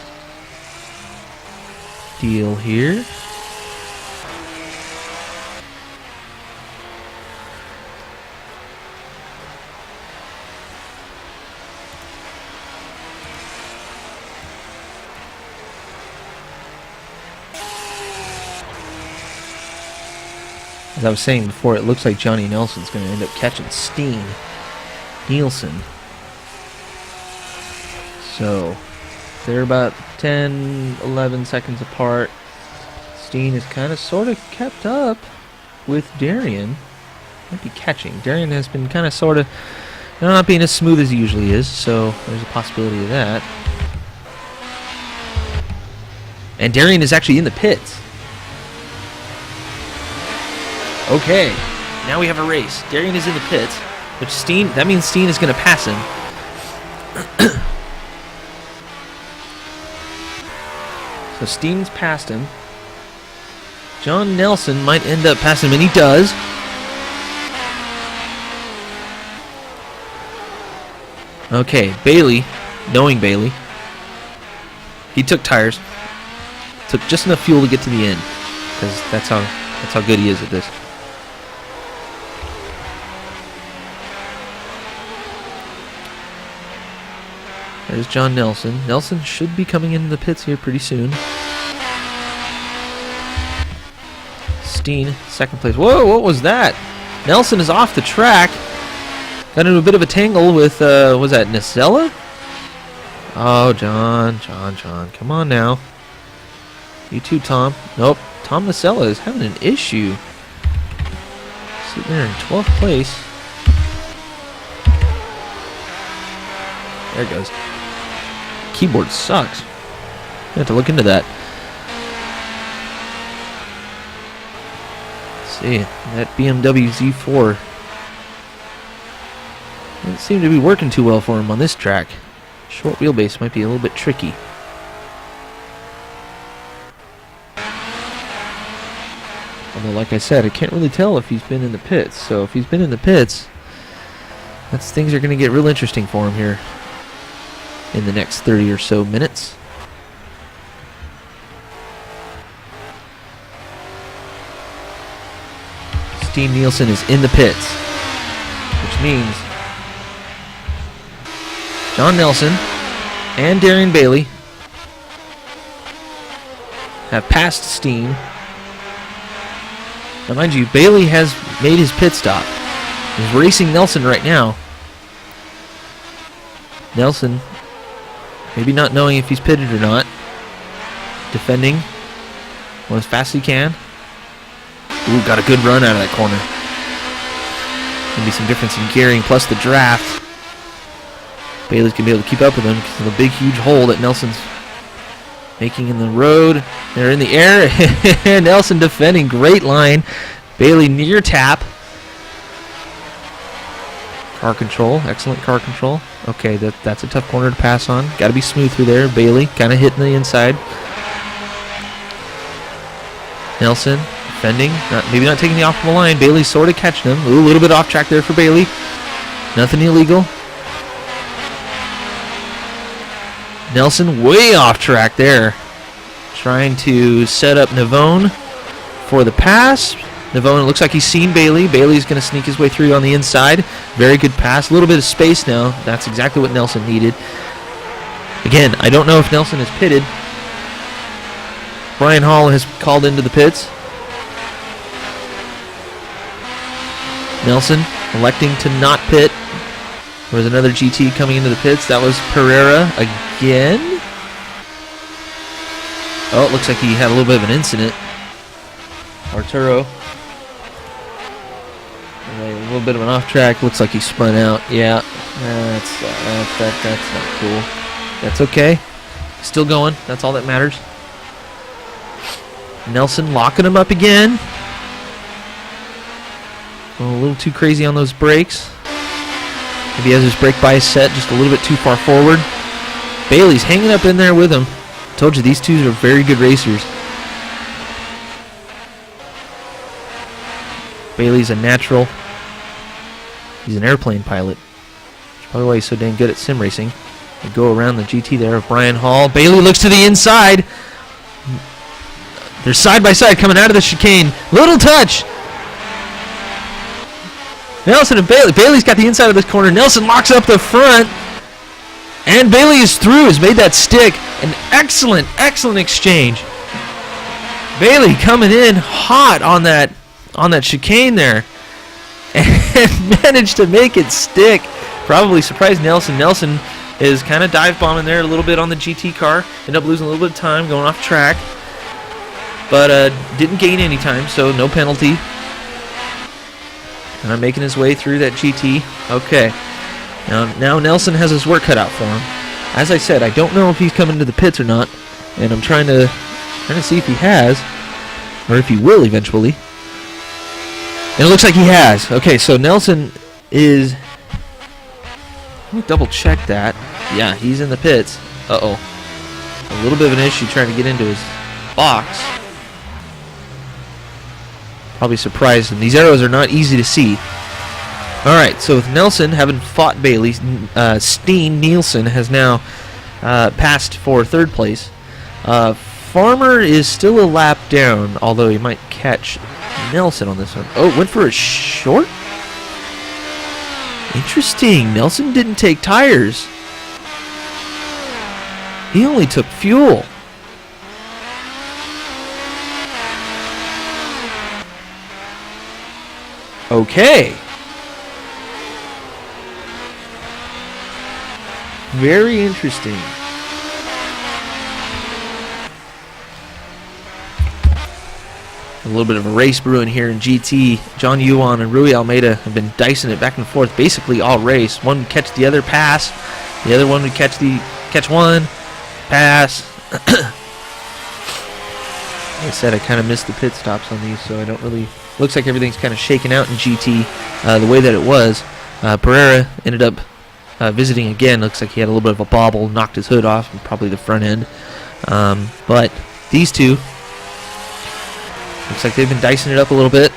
Speaker 1: deal here. As I was saying before, it looks like Johnny Nelson's going to end up catching Steen Nielsen. So, they're about 10, 11 seconds apart. Steen is kind of sort of kept up with Darian. Might be catching. Darian has been kind of sort of not being as smooth as he usually is, so there's a possibility of that. And Darian is actually in the pits. Okay, now we have a race. Darian is in the pits, which that means Steen is going to pass him. So Steen's passed him. John Nelson might end up passing him, and he does. Okay, Bailey, knowing Bailey, he took tires. Took just enough fuel to get to the end, because that's how good he is at this. There's John Nelson. Nelson should be coming into the pits here pretty soon. Steen, second place. Whoa, what was that? Nelson is off the track. Got into a bit of a tangle with, was that Nacella? Oh, John. Come on now. You too, Tom. Nope. Tom Nacella is having an issue. Sitting there in 12th place. There it goes. Keyboard sucks. I have to look into that. Let's see. That BMW Z4 doesn't seem to be working too well for him on this track. Short wheelbase might be a little bit tricky. Although, like I said, I can't really tell if he's been in the pits. So if he's been in the pits, things are going to get real interesting for him here in the next 30 or so minutes. Steen Nielsen is in the pits, which means John Nelson and Darian Bailey have passed Steen. Now, mind you, Bailey has made his pit stop. He's racing Nelson right now. Nelson, maybe not knowing if he's pitted or not, defending as fast as he can. Ooh, got a good run out of that corner. Maybe some difference in gearing plus the draft. Bailey's going to be able to keep up with him because of the big, huge hole that Nelson's making in the road. They're in the air. Nelson defending. Great line. Bailey near tap. Car control. Excellent car control. Okay, that's a tough corner to pass on. Got to be smooth through there. Bailey kind of hitting the inside. Nelson defending. Maybe not taking the optimal line. Bailey's sort of catching him. Ooh, a little bit off track there for Bailey. Nothing illegal. Nelson way off track there. Trying to set up Navone for the pass. Navone, it looks like he's seen Bailey. Bailey's going to sneak his way through on the inside. Very good pass. A little bit of space now. That's exactly what Nelson needed. Again, I don't know if Nelson is pitted. Brian Hall has called into the pits. Nelson electing to not pit. There was another GT coming into the pits. That was Pereira again. Oh, it looks like he had a little bit of an incident. Arturo. A little bit of an off track. Looks like he spun out. Yeah, that's not cool. That's okay. Still going. That's all that matters. Nelson locking him up again. Going a little too crazy on those brakes. Maybe he has his brake bias set just a little bit too far forward. Bailey's hanging up in there with him. Told you, these two are very good racers. Bailey's a natural. He's an airplane pilot. That's probably why he's so dang good at sim racing. They go around the GT there of Brian Hall. Bailey looks to the inside. They're side by side coming out of the chicane. Little touch. Nelson and Bailey. Bailey's got the inside of this corner. Nelson locks up the front. And Bailey is through. Has made that stick. An excellent, excellent exchange. Bailey coming in hot on that chicane there. And managed to make it stick. Probably surprised Nelson. Nelson is kind of dive bombing there a little bit on the GT car. Ended up losing a little bit of time going off track. But didn't gain any time, so no penalty. And I'm making his way through that GT. Okay. Now Nelson has his work cut out for him. As I said, I don't know if he's coming to the pits or not. And I'm trying to see if he has. Or if he will eventually. And it looks like he has. Okay, so Nelson is... Let me double check that. Yeah, he's in the pits. Uh-oh. A little bit of an issue trying to get into his box. Probably surprised him. These arrows are not easy to see. Alright, so with Nelson having fought Bailey, Steen Nielsen has now passed for third place. Farmer is still a lap down, although he might catch Nelson on this one. Oh, went for a short? Interesting. Nelson didn't take tires. He only took fuel. Okay. Very interesting. A little bit of a race brewing here in GT. John Yuan and Rui Almeida have been dicing it back and forth basically all race. One would catch the other, pass. The other one would catch one, pass. Like I said, I kind of missed the pit stops on these, so I don't really... Looks like everything's kind of shaken out in GT the way that it was. Pereira ended up visiting again. Looks like he had a little bit of a bobble, knocked his hood off, and probably the front end. But these two, looks like they've been dicing it up a little bit.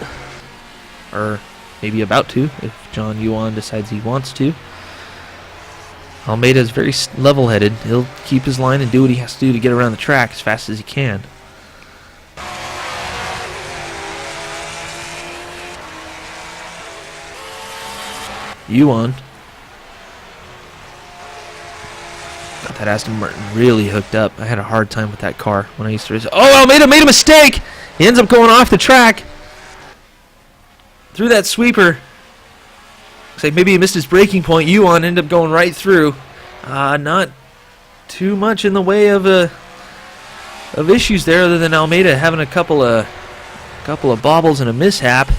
Speaker 1: Or maybe about to, if John Yuan decides he wants to. Almeida's very level-headed. He'll keep his line and do what he has to do to get around the track as fast as he can. Yuan. Got that Aston Martin really hooked up. I had a hard time with that car when I used to race. Oh, Almeida made a mistake! He ends up going off the track. Through that sweeper. Looks like maybe he missed his braking point. Yuan ended up going right through. Not too much in the way of issues there, other than Almeida having a couple of bobbles and a mishap.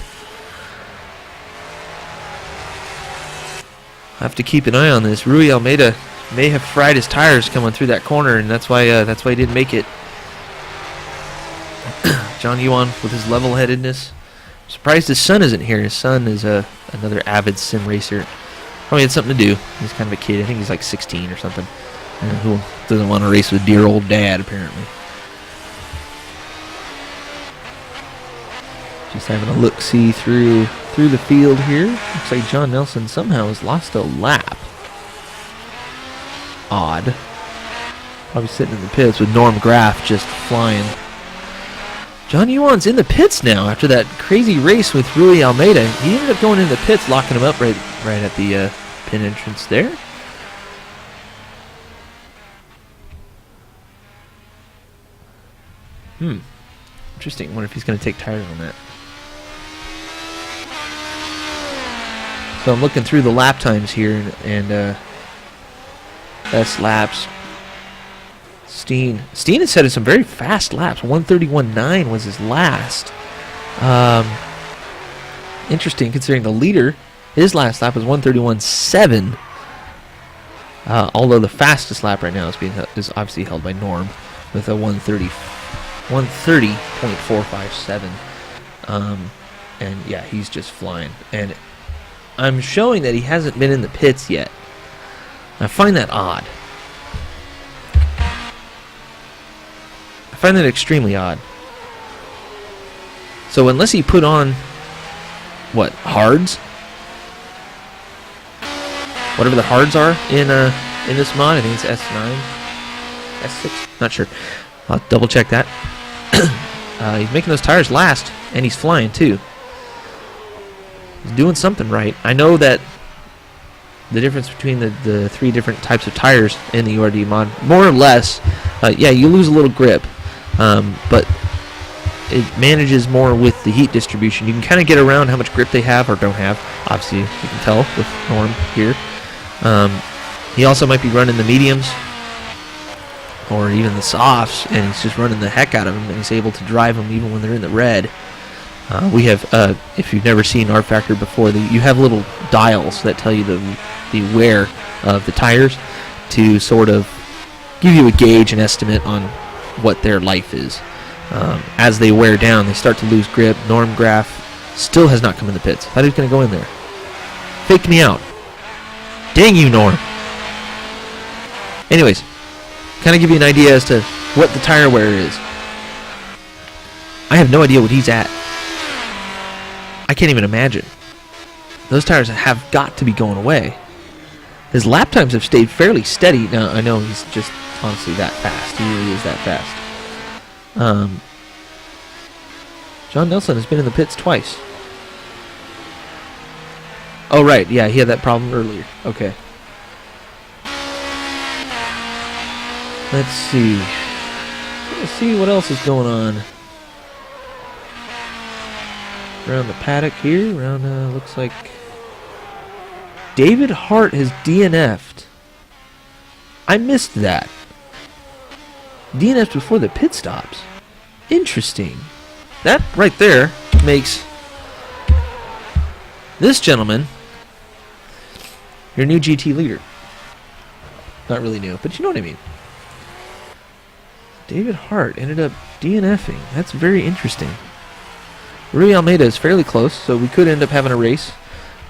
Speaker 1: I have to keep an eye on this. Rui Almeida may have fried his tires coming through that corner, and that's why he didn't make it. John Yuan with his level-headedness. Surprised his son isn't here. His son is another avid sim racer. Probably had something to do. He's kind of a kid. I think he's like 16 or something. Who doesn't want to race with dear old dad, apparently. Just having a look-see through the field here. Looks like John Nelson somehow has lost a lap. Odd. Probably sitting in the pits with Norm Graff just flying. John Yuan's in the pits now after that crazy race with Rui Almeida. He ended up going in the pits, locking him up right at the pin entrance there. Interesting. Wonder if he's going to take tires on that. So I'm looking through the lap times here, and best laps. Steen has set some very fast laps. 131.9 was his last. Interesting considering the leader, his last lap was 131.7. Although the fastest lap right now is obviously held by Norm with a 130.457. And yeah, he's just flying. And I'm showing that he hasn't been in the pits yet. I find that odd. I find that extremely odd. So unless he put on, what, hards? Whatever the hards are in this mod, I think it's S9, S6, not sure. I'll double check that. He's making those tires last, and he's flying too. He's doing something right. I know that the difference between the three different types of tires in the URD mod, more or less, yeah, you lose a little grip, but it manages more with the heat distribution. You can kind of get around how much grip they have or don't have. Obviously, you can tell with Norm here. He also might be running the mediums or even the softs, and he's just running the heck out of them, and he's able to drive them even when they're in the red. We have, if you've never seen R Factor before, you have little dials that tell you the wear of the tires to sort of give you a gauge and estimate on what their life is. As they wear down, they start to lose grip. Norm Graff still has not come in the pits. Thought he was going to go in there. Faked me out. Dang you, Norm. Anyways, kind of give you an idea as to what the tire wear is. I have no idea what he's at. I can't even imagine. Those tires have got to be going away. His lap times have stayed fairly steady. Now, I know he's just honestly that fast. He really is that fast. John Nelson has been in the pits twice. Oh, right. Yeah, he had that problem earlier. Okay. Let's see. Let's see what else is going on. Around the paddock here. Around, looks like David Hart has DNF'd. I missed that. DNF'd before the pit stops. Interesting. That right there makes this gentleman your new GT leader. Not really new, but you know what I mean. David Hart ended up DNFing. That's very interesting. Rui Almeida is fairly close, so we could end up having a race.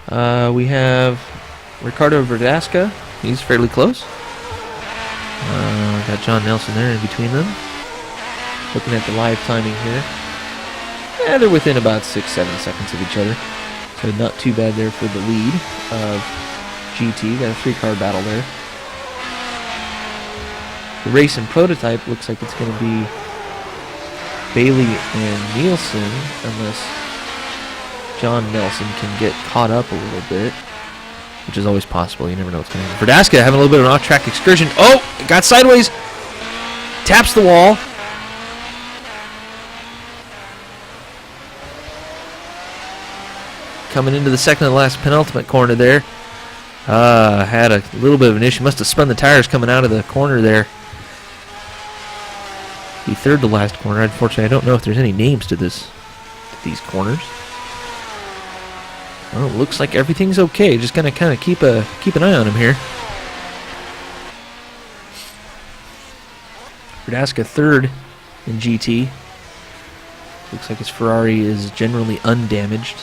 Speaker 1: We have Ricardo Verdasca. He's fairly close. Got John Nelson there in between them. Looking at the live timing here. Yeah, they're within about 6-7 seconds of each other. So not too bad there for the lead of GT. Got a 3-car battle there. The race and prototype looks like it's going to be Bailey and Nielsen, unless John Nelson can get caught up a little bit. which is always possible. You never know what's going to happen. Verdasca having a little bit of an off-track excursion. Oh, it got sideways. Taps the wall. Coming into the second and last penultimate corner there. Had a little bit of an issue. Must have spun the tires coming out of the corner there. The third to last corner. Unfortunately, I don't know if there's any names to these corners. Well, it looks like everything's okay. Just gonna kind of keep an eye on him here. Verdasca third in GT. Looks like his Ferrari is generally undamaged.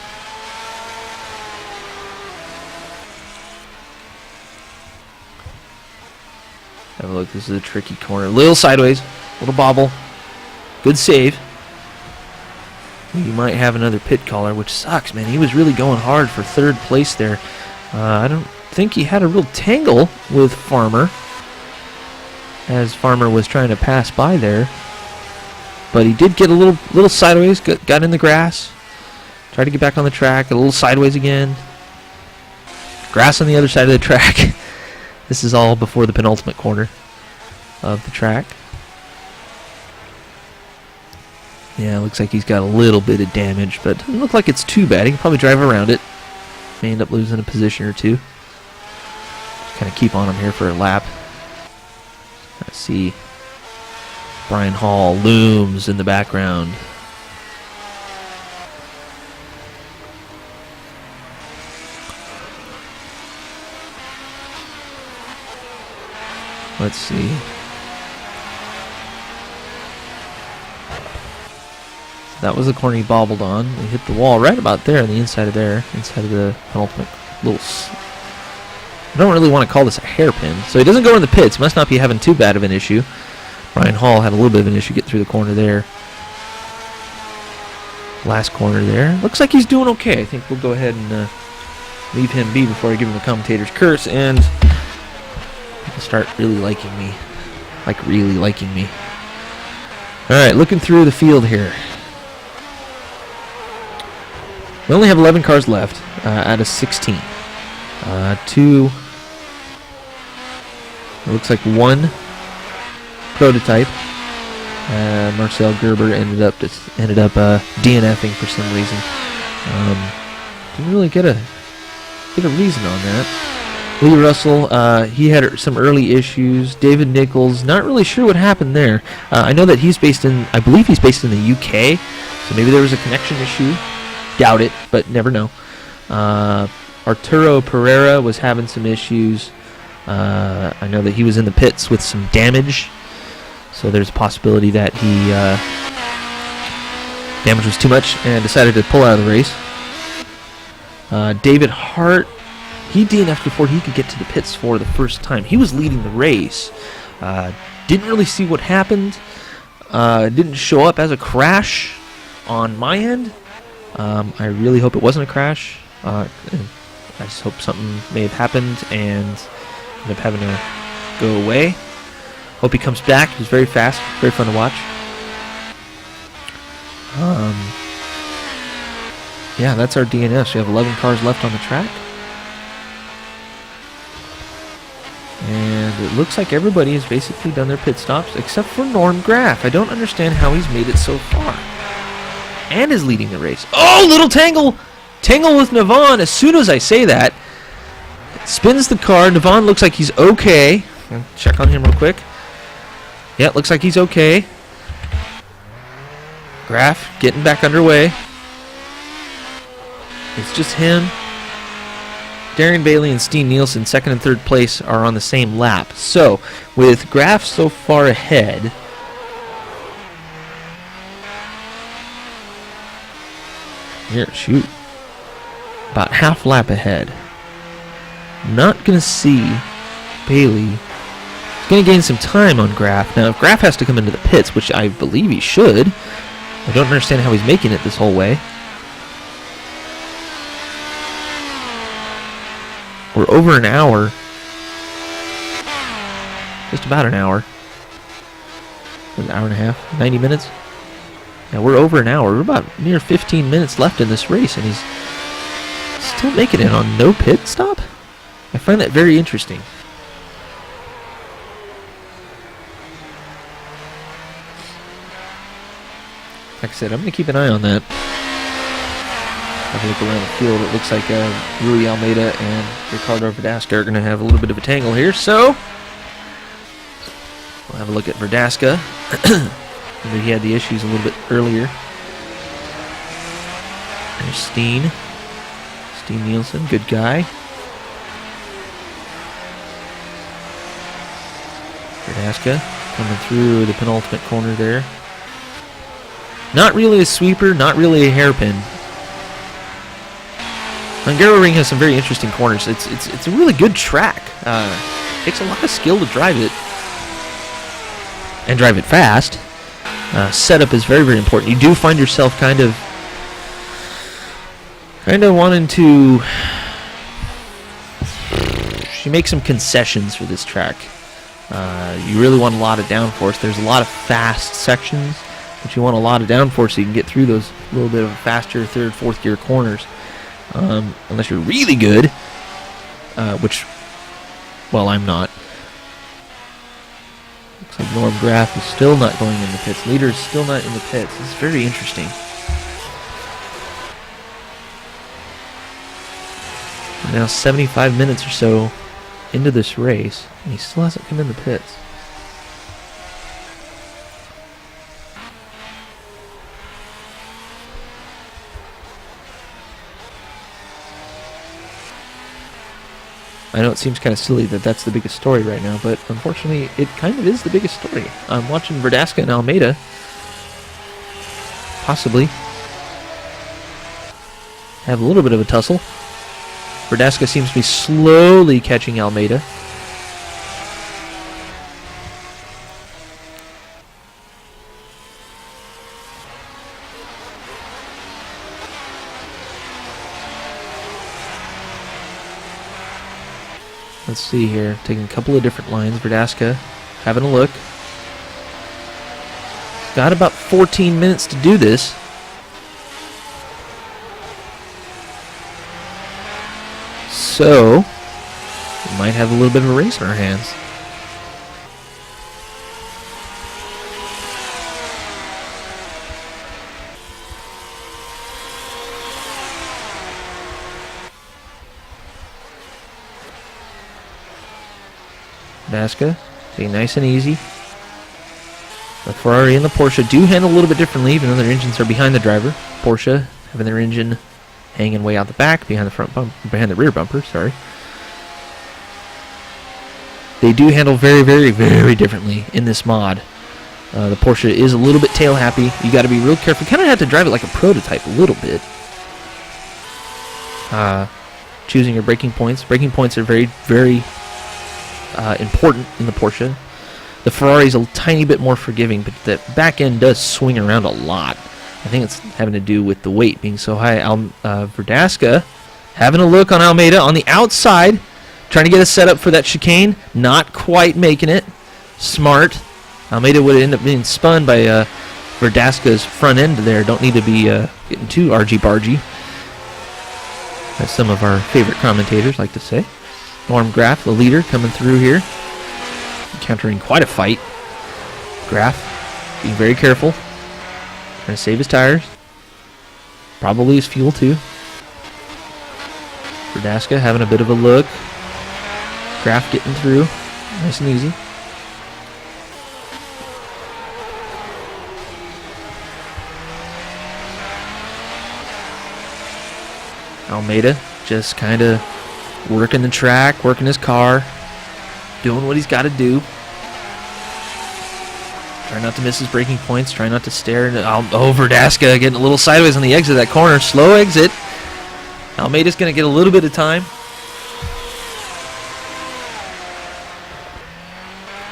Speaker 1: Have a look. This is a tricky corner. A little sideways. A little bobble. Good save. You might have another pit caller, which sucks, man. He was really going hard for third place there. I don't think he had a real tangle with Farmer, as Farmer was trying to pass by there. But he did get a little sideways. Got in the grass. Tried to get back on the track. A little sideways again. Grass on the other side of the track. This is all before the penultimate corner of the track. Yeah, looks like he's got a little bit of damage, but doesn't look like it's too bad. He can probably drive around it. May end up losing a position or two. Just kind of keep on him here for a lap. Let's see. Brian Hall looms in the background. Let's see. That was the corner he bobbled on. He hit the wall right about there on the inside of there. Inside of the penultimate little... I don't really want to call this a hairpin. So he doesn't go in the pits. Must not be having too bad of an issue. Brian Hall had a little bit of an issue getting through the corner there. Last corner there. Looks like he's doing okay. I think we'll go ahead and leave him be before I give him the commentator's curse. And people start really liking me. Like really liking me. Alright, looking through the field here. We only have 11 cars left out of 16. Two. It looks like one prototype. Marcel Gerber ended up DNFing for some reason. Didn't really get a reason on that. Lee Russell, he had some early issues. David Nichols, not really sure what happened there. I know that I believe he's based in the UK, so maybe there was a connection issue. Doubt it, but never know. Arturo Pereira was having some issues. I know that he was in the pits with some damage, so there's a possibility that damage was too much and decided to pull out of the race. David Hart, he DNF'd before he could get to the pits for the first time. He was leading the race. Didn't really see what happened. Didn't show up as a crash on my end. I really hope it wasn't a crash. I just hope something may have happened and end up having to go away. Hope he comes back. He's very fast, very fun to watch. Yeah, that's our DNS. We have 11 cars left on the track. And it looks like everybody has basically done their pit stops except for Norm Graff. I don't understand how he's made it so far. And is leading the race. Oh, little tangle! Tangle with Navon. As soon as I say that, spins the car. Navon looks like he's okay. I'll check on him real quick. Yeah, it looks like he's okay. Graff getting back underway. It's just him. Darren Bailey and Steen Nielsen, second and third place, are on the same lap. So, with Graff so far ahead, shoot. About half lap ahead. Not going to see Bailey. He's going to gain some time on Graff. Now, if Graff has to come into the pits, which I believe he should, I don't understand how he's making it this whole way. We're over an hour. Just about an hour. An hour and a half? 90 minutes? Yeah, we're over an hour. We're about near 15 minutes left in this race, and he's still making it on no pit stop? I find that very interesting. Like I said, I'm going to keep an eye on that. Have a look around the field. It looks like Rui Almeida and Ricardo Verdasca are going to have a little bit of a tangle here. So we'll have a look at Verdasca. He had the issues a little bit earlier. There's Steen Nielsen, good guy. Verdasca coming through the penultimate corner there. Not really a sweeper, not really a hairpin. Hungaroring has some very interesting corners. It's a really good track. Takes a lot of skill to drive it. And drive it fast. Setup is very, very important. You do find yourself kind of wanting to... You make some concessions for this track. You really want a lot of downforce. There's a lot of fast sections, but you want a lot of downforce so you can get through those little bit of faster third, fourth gear corners. Unless you're really good, which, well, I'm not. Looks like Norm Graff is still not going in the pits. Leader is still not in the pits. This is very interesting. We're now 75 minutes or so into this race, and he still hasn't come in the pits. I know it seems kind of silly that that's the biggest story right now, but unfortunately, it kind of is the biggest story. I'm watching Verdasca and Almeida possibly have a little bit of a tussle. Verdasca seems to be slowly catching Almeida. Let's see here. Taking a couple of different lines. Verdasca having a look. Got about 14 minutes to do this. So, we might have a little bit of a race in our hands. Verdasca, taking nice and easy. The Ferrari and the Porsche do handle a little bit differently, even though their engines are behind the driver. Porsche having their engine hanging way out the back, behind the rear bumper. Sorry. They do handle very, very, very differently in this mod. The Porsche is a little bit tail happy. You got to be real careful. You kind of have to drive it like a prototype a little bit. Choosing your braking points. Braking points are very, very important in the Porsche. The Ferrari is a tiny bit more forgiving, but the back end does swing around a lot. I think it's having to do with the weight being so high. Verdasca having a look on Almeida on the outside, trying to get a setup for that chicane. Not quite making it. Smart. Almeida would end up being spun by Verdasca's front end there. Don't need to be getting too argy-bargy, as some of our favorite commentators like to say. Norm Graff, the leader, coming through here. Encountering quite a fight. Graff being very careful. Trying to save his tires. Probably his fuel too. Verdasca having a bit of a look. Graff getting through. Nice and easy. Almeida just kind of working the track, working his car, doing what he's got to do. Trying not to miss his braking points, trying not to stare into... Verdasca getting a little sideways on the exit of that corner. Slow exit. Almeida's going to get a little bit of time.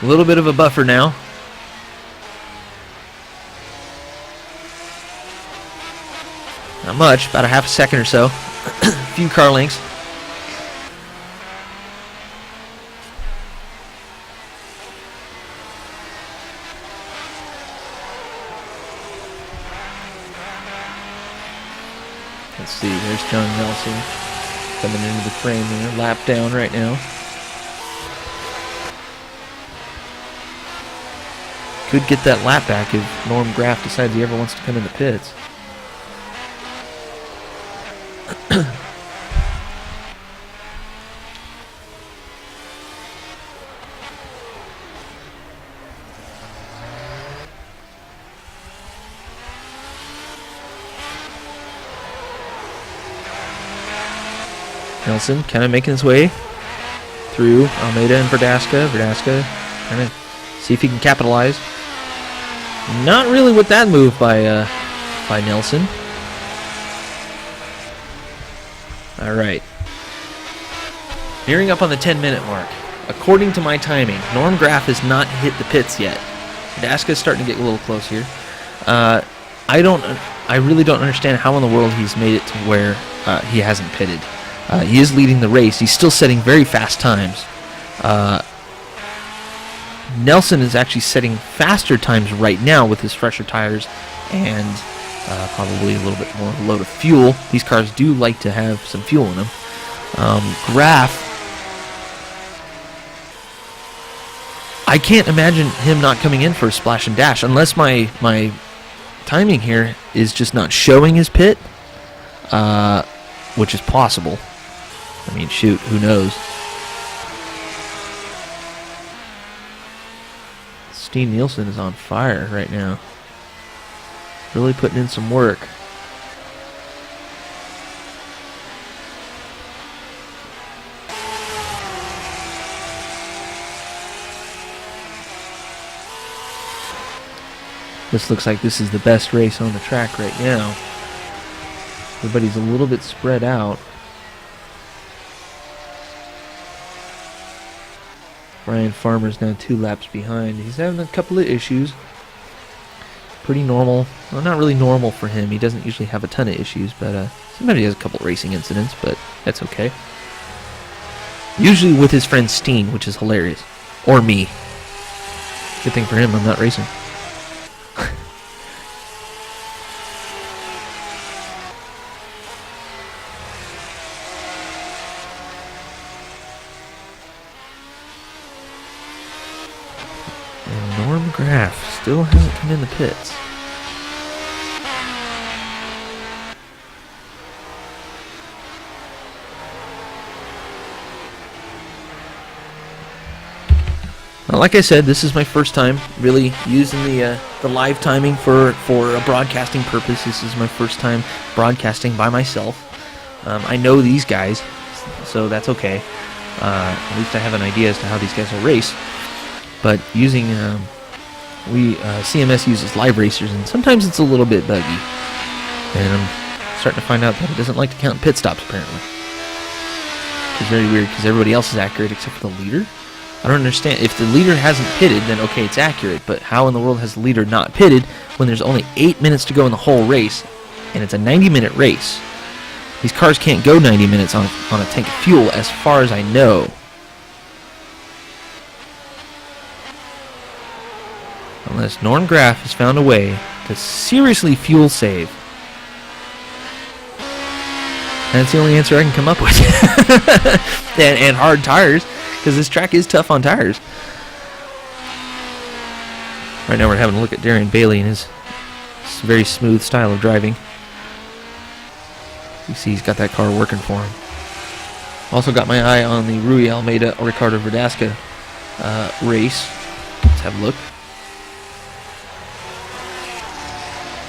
Speaker 1: A little bit of a buffer now. Not much, about a half a second or so. A few car lengths. Let's see, there's John Nelson. Coming into the frame there, lap down right now. Could get that lap back if Norm Graff decides he ever wants to come in the pits. Nelson kind of making his way through Almeida and Verdasca. Verdasca trying to see if he can capitalize. Not really with that move by Nelson. All right. Nearing up on the 10-minute mark. According to my timing, Norm Graff has not hit the pits yet. Verdasca is starting to get a little close here. I really don't understand how in the world he's made it to where he hasn't pitted. He is leading the race. He's still setting very fast times. Nelson is actually setting faster times right now with his fresher tires and probably a little bit more load of fuel. These cars do like to have some fuel in them. Graff, I can't imagine him not coming in for a splash and dash unless my timing here is just not showing his pit, which is possible. I mean, shoot, who knows? Steen Nielsen is on fire right now. Really putting in some work. This looks like this is the best race on the track right now. Everybody's a little bit spread out. Brian Farmer's now 2 laps behind. He's having a couple of issues. Pretty normal. Well, not really normal for him. He doesn't usually have a ton of issues, but sometimes he has a couple of racing incidents, but that's okay. Usually with his friend Steen, which is hilarious. Or me. Good thing for him, I'm not racing. Norm Graff still hasn't come in the pits. Well, like I said, this is my first time really using the live timing for a broadcasting purpose. This is my first time broadcasting by myself. I know these guys, so that's okay. At least I have an idea as to how these guys will race. But using CMS uses live racers, and sometimes it's a little bit buggy. And I'm starting to find out that it doesn't like to count pit stops, apparently. Which is very weird, because everybody else is accurate except for the leader. I don't understand. If the leader hasn't pitted, then okay, it's accurate. But how in the world has the leader not pitted when there's only 8 minutes to go in the whole race, and it's a 90-minute race? These cars can't go 90 minutes on a tank of fuel, as far as I know. Unless Norm Graff has found a way to seriously fuel save. And that's the only answer I can come up with. and hard tires, because this track is tough on tires. Right now we're having a look at Darian Bailey and his very smooth style of driving. You see he's got that car working for him. Also got my eye on the Rui Almeida Ricardo Verdasca race. Let's have a look.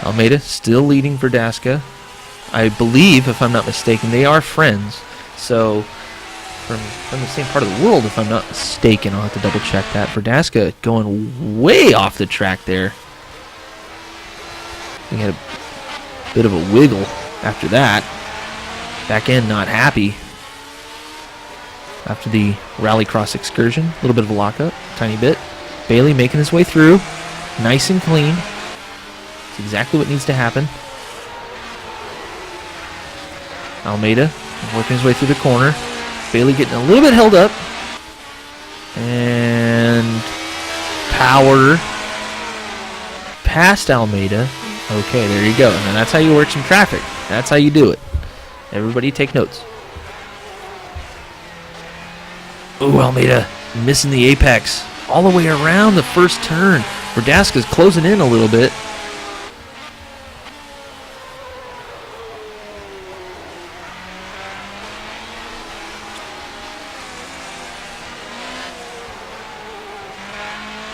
Speaker 1: Almeida still leading Verdasca. I believe, if I'm not mistaken, they are friends. So, from the same part of the world, if I'm not mistaken. I'll have to double check that. Verdasca going way off the track there. He had a bit of a wiggle after that. Back end not happy. After the rallycross excursion, a little bit of a lockup, tiny bit. Bailey making his way through. Nice and clean. It's exactly what needs to happen. Almeida working his way through the corner. Bailey getting a little bit held up. And Power past Almeida. Okay, there you go. And that's how you work some traffic. That's how you do it. Everybody take notes. Ooh, Almeida missing the apex all the way around the first turn. Verdasca's closing in a little bit.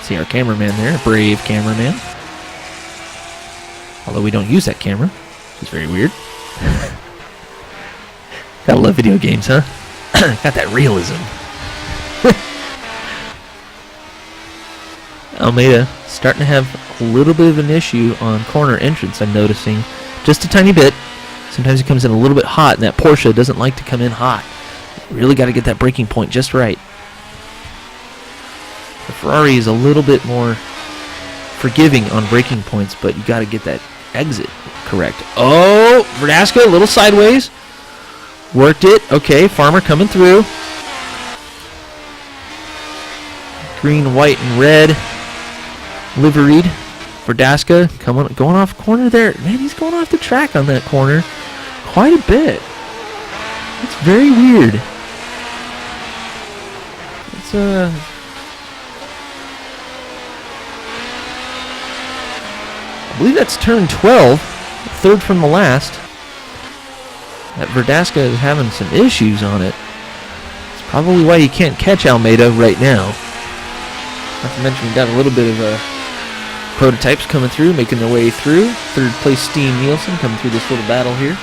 Speaker 1: See our cameraman there, brave cameraman. Although we don't use that camera, which is very weird. Gotta love video games, huh? Got that realism. Almeida starting to have a little bit of an issue on corner entrance, I'm noticing. Just a tiny bit. Sometimes he comes in a little bit hot, and that Porsche doesn't like to come in hot. Really got to get that braking point just right. The Ferrari is a little bit more forgiving on braking points, but you got to get that exit correct. Oh, Verdasca, a little sideways. Worked it. Okay, Farmer coming through. Green, white, and red. Liveried. Verdasca going off corner there. Man, he's going off the track on that corner quite a bit. It's very weird. It's I believe that's turn 12, third from the last. That Verdasca is having some issues on it. It's probably why he can't catch Almeida right now. Not to mention we've got a little bit of prototypes coming through, making their way through. Third place Steen Nielsen coming through this little battle here.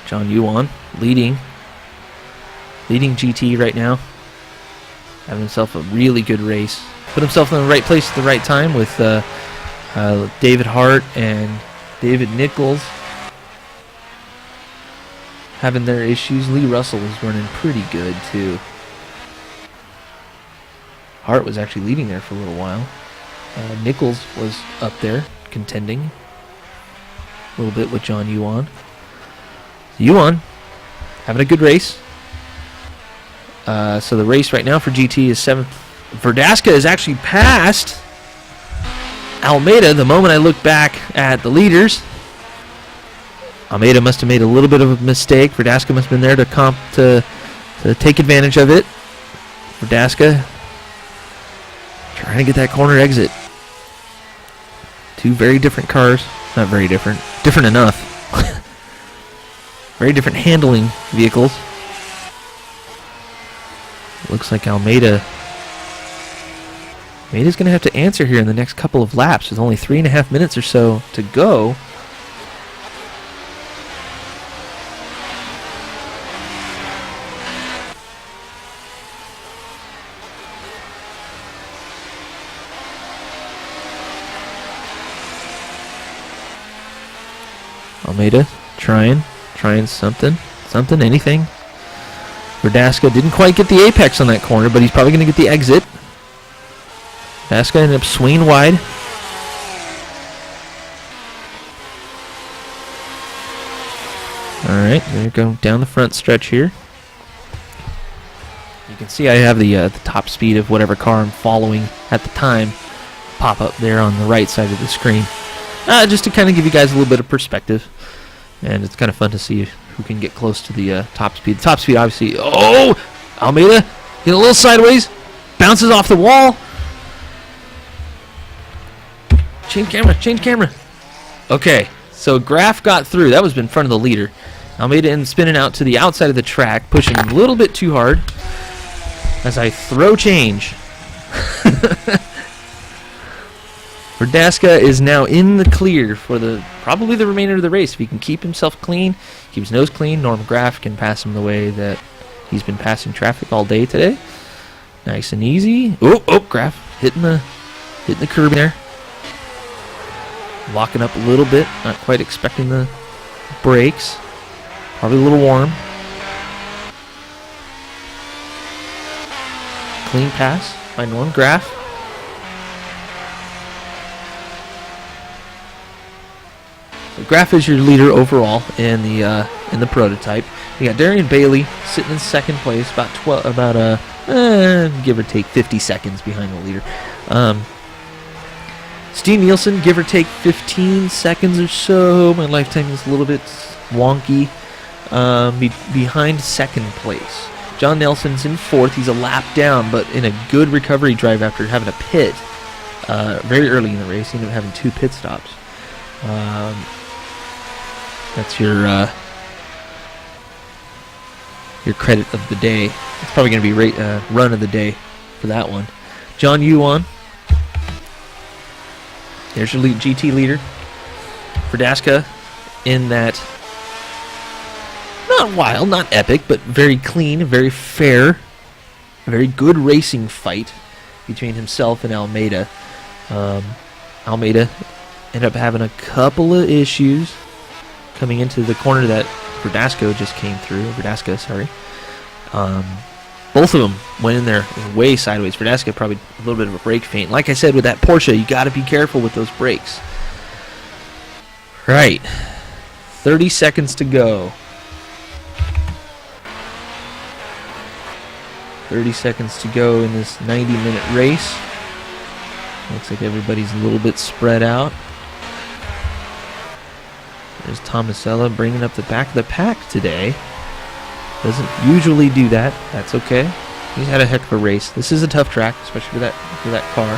Speaker 1: John Yuan leading GT right now. Having himself a really good race. Put himself in the right place at the right time with David Hart and David Nichols having their issues. Lee Russell was running pretty good too. Hart was actually leading there for a little while. Nichols was up there contending a little bit with John Yuan. Yuan having a good race. So the race right now for GT is 7th. Verdasca is actually past Almeida the moment I look back at the leaders. Almeida must have made a little bit of a mistake. Verdasca must have been there to take advantage of it. Verdasca trying to get that corner exit. Two very different cars. Not very different. Different enough. Very different handling vehicles. Looks like Almeida's going to have to answer here in the next couple of laps with only 3.5 minutes or so to go. Almeida trying something, anything. Verdasca didn't quite get the apex on that corner, but he's probably going to get the exit. Verdasca ended up swinging wide. Alright, there we go down the front stretch here. You can see I have the top speed of whatever car I'm following at the time pop up there on the right side of the screen. Just to kind of give you guys a little bit of perspective. And it's kind of fun to see who can get close to the top speed. The top speed, obviously. Oh! Almeida getting a little sideways. Bounces off the wall. Change camera. Okay, so Graf got through. That was in front of the leader. Almeida ends spinning out to the outside of the track, pushing a little bit too hard. As I throw change. Verdasca is now in the clear for probably the remainder of the race. If he can keep himself clean, keep his nose clean, Norm Graf can pass him the way that he's been passing traffic all day today. Nice and easy. Oh, Graf hitting the curb there. Locking up a little bit, not quite expecting the brakes. Probably a little warm. Clean pass by Norm Graf. Graf is your leader overall in the prototype. You got Darian Bailey sitting in second place, give or take 50 seconds behind the leader. Steve Nielsen, give or take 15 seconds or so. My lifetime is a little bit wonky. Behind second place. John Nelson's in fourth. He's a lap down, but in a good recovery drive after having a pit very early in the race. He ended up having 2 pit stops. That's your credit of the day. It's probably going to be run of the day for that one. John Yuan. There's your GT leader. Verdasca in that not wild, not epic, but very clean, very fair, very good racing fight between himself and Almeida. Almeida ended up having a couple of issues coming into the corner that Verdasco just came through. Both of them went in there way sideways. Verdasco probably a little bit of a brake feint. Like I said, with that Porsche, you got to be careful with those brakes. Right. 30 seconds to go. 30 seconds to go in this 90-minute race. Looks like everybody's a little bit spread out. There's Tomasella bringing up the back of the pack today. Doesn't usually do that. That's okay. He's had a heck of a race. This is a tough track, especially for that car.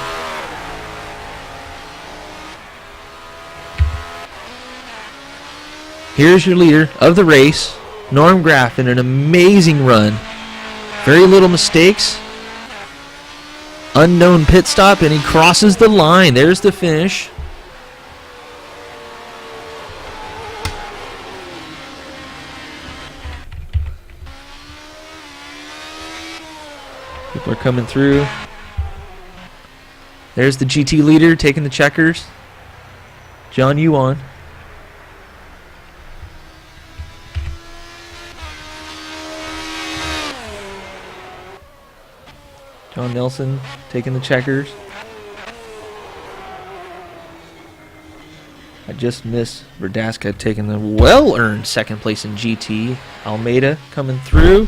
Speaker 1: Here's your leader of the race, Norm Graff, in an amazing run. Very little mistakes. Unknown pit stop, and he crosses the line. There's the finish. People are coming through. There's the GT leader taking the checkers. John Yuan. John Nelson taking the checkers. I just missed Verdasca taking the well-earned second place in GT. Almeida coming through.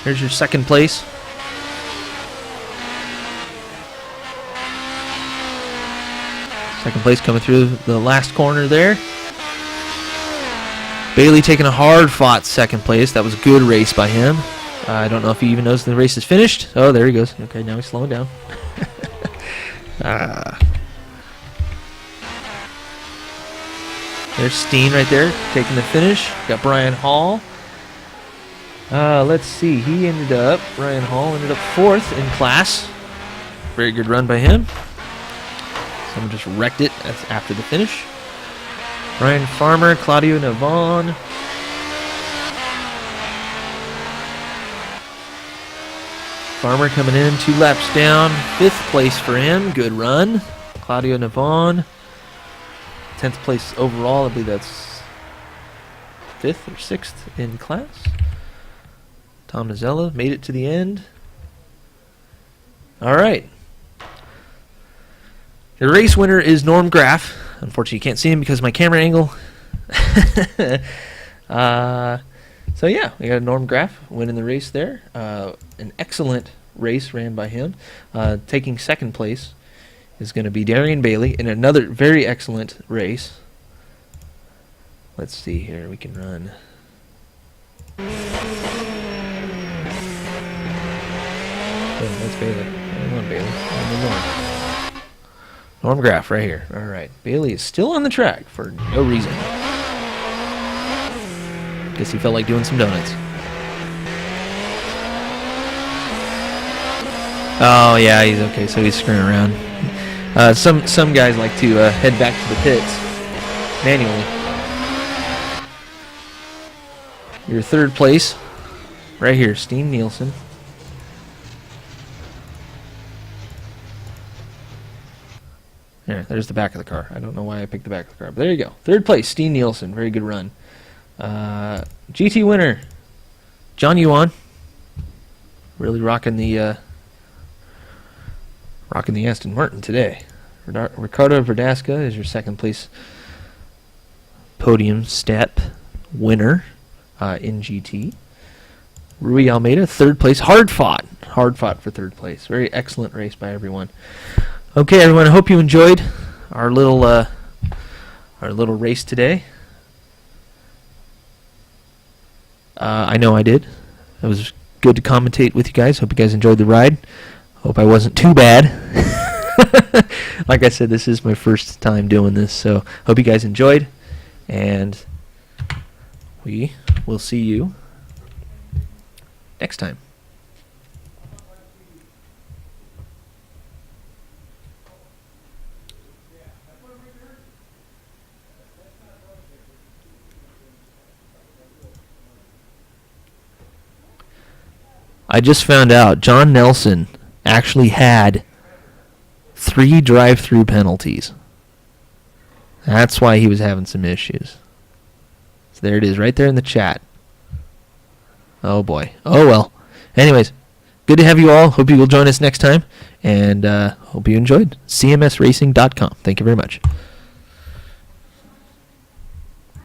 Speaker 1: Here's your second place. Second place coming through the last corner there. Bailey taking a hard-fought second place. That was a good race by him. I don't know if he even knows the race is finished. Oh, there he goes. Okay, now he's slowing down. There's Steen right there taking the finish. Got Brian Hall. Let's see. Brian Hall ended up fourth in class. Very good run by him. Someone just wrecked it after the finish. Brian Farmer, Claudio Navon. Farmer coming in 2 laps down. 5th place for him. Good run. Claudio Navon. 10th place overall. I believe that's 5th or 6th in class. Tom Nazella made it to the end. All right. The race winner is Norm Graff. Unfortunately, you can't see him because of my camera angle. So yeah, we got Norm Graff winning the race there. An excellent race ran by him. Taking second place is going to be Darian Bailey in another very excellent race. Let's see here. We can run. Oh, that's Bailey. Come on, Bailey. Norm Graff right here. All right. Bailey is still on the track for no reason. Guess he felt like doing some donuts. Oh, yeah, he's okay. So he's screwing around. Some guys like to head back to the pits manually. Your third place right here, Steen Nielsen. There's the back of the car. I don't know why I picked the back of the car, but there you go. Third place, Steen Nielsen. Very good run. GT winner, John Yuan. Really rocking the Aston Martin today. Ricardo Verdasca is your second place podium step winner in GT. Rui Almeida, third place. Hard fought for third place. Very excellent race by everyone. Okay, everyone. I hope you enjoyed our little race today. I know I did. It was good to commentate with you guys. Hope you guys enjoyed the ride. Hope I wasn't too bad. Like I said, this is my first time doing this, so hope you guys enjoyed, and we will see you next time. I just found out John Nelson actually had 3 drive-through penalties. That's why he was having some issues. So there it is, right there in the chat. Oh boy. Oh well. Anyways, good to have you all. Hope you will join us next time, and hope you enjoyed. CMSRacing.com. Thank you very much.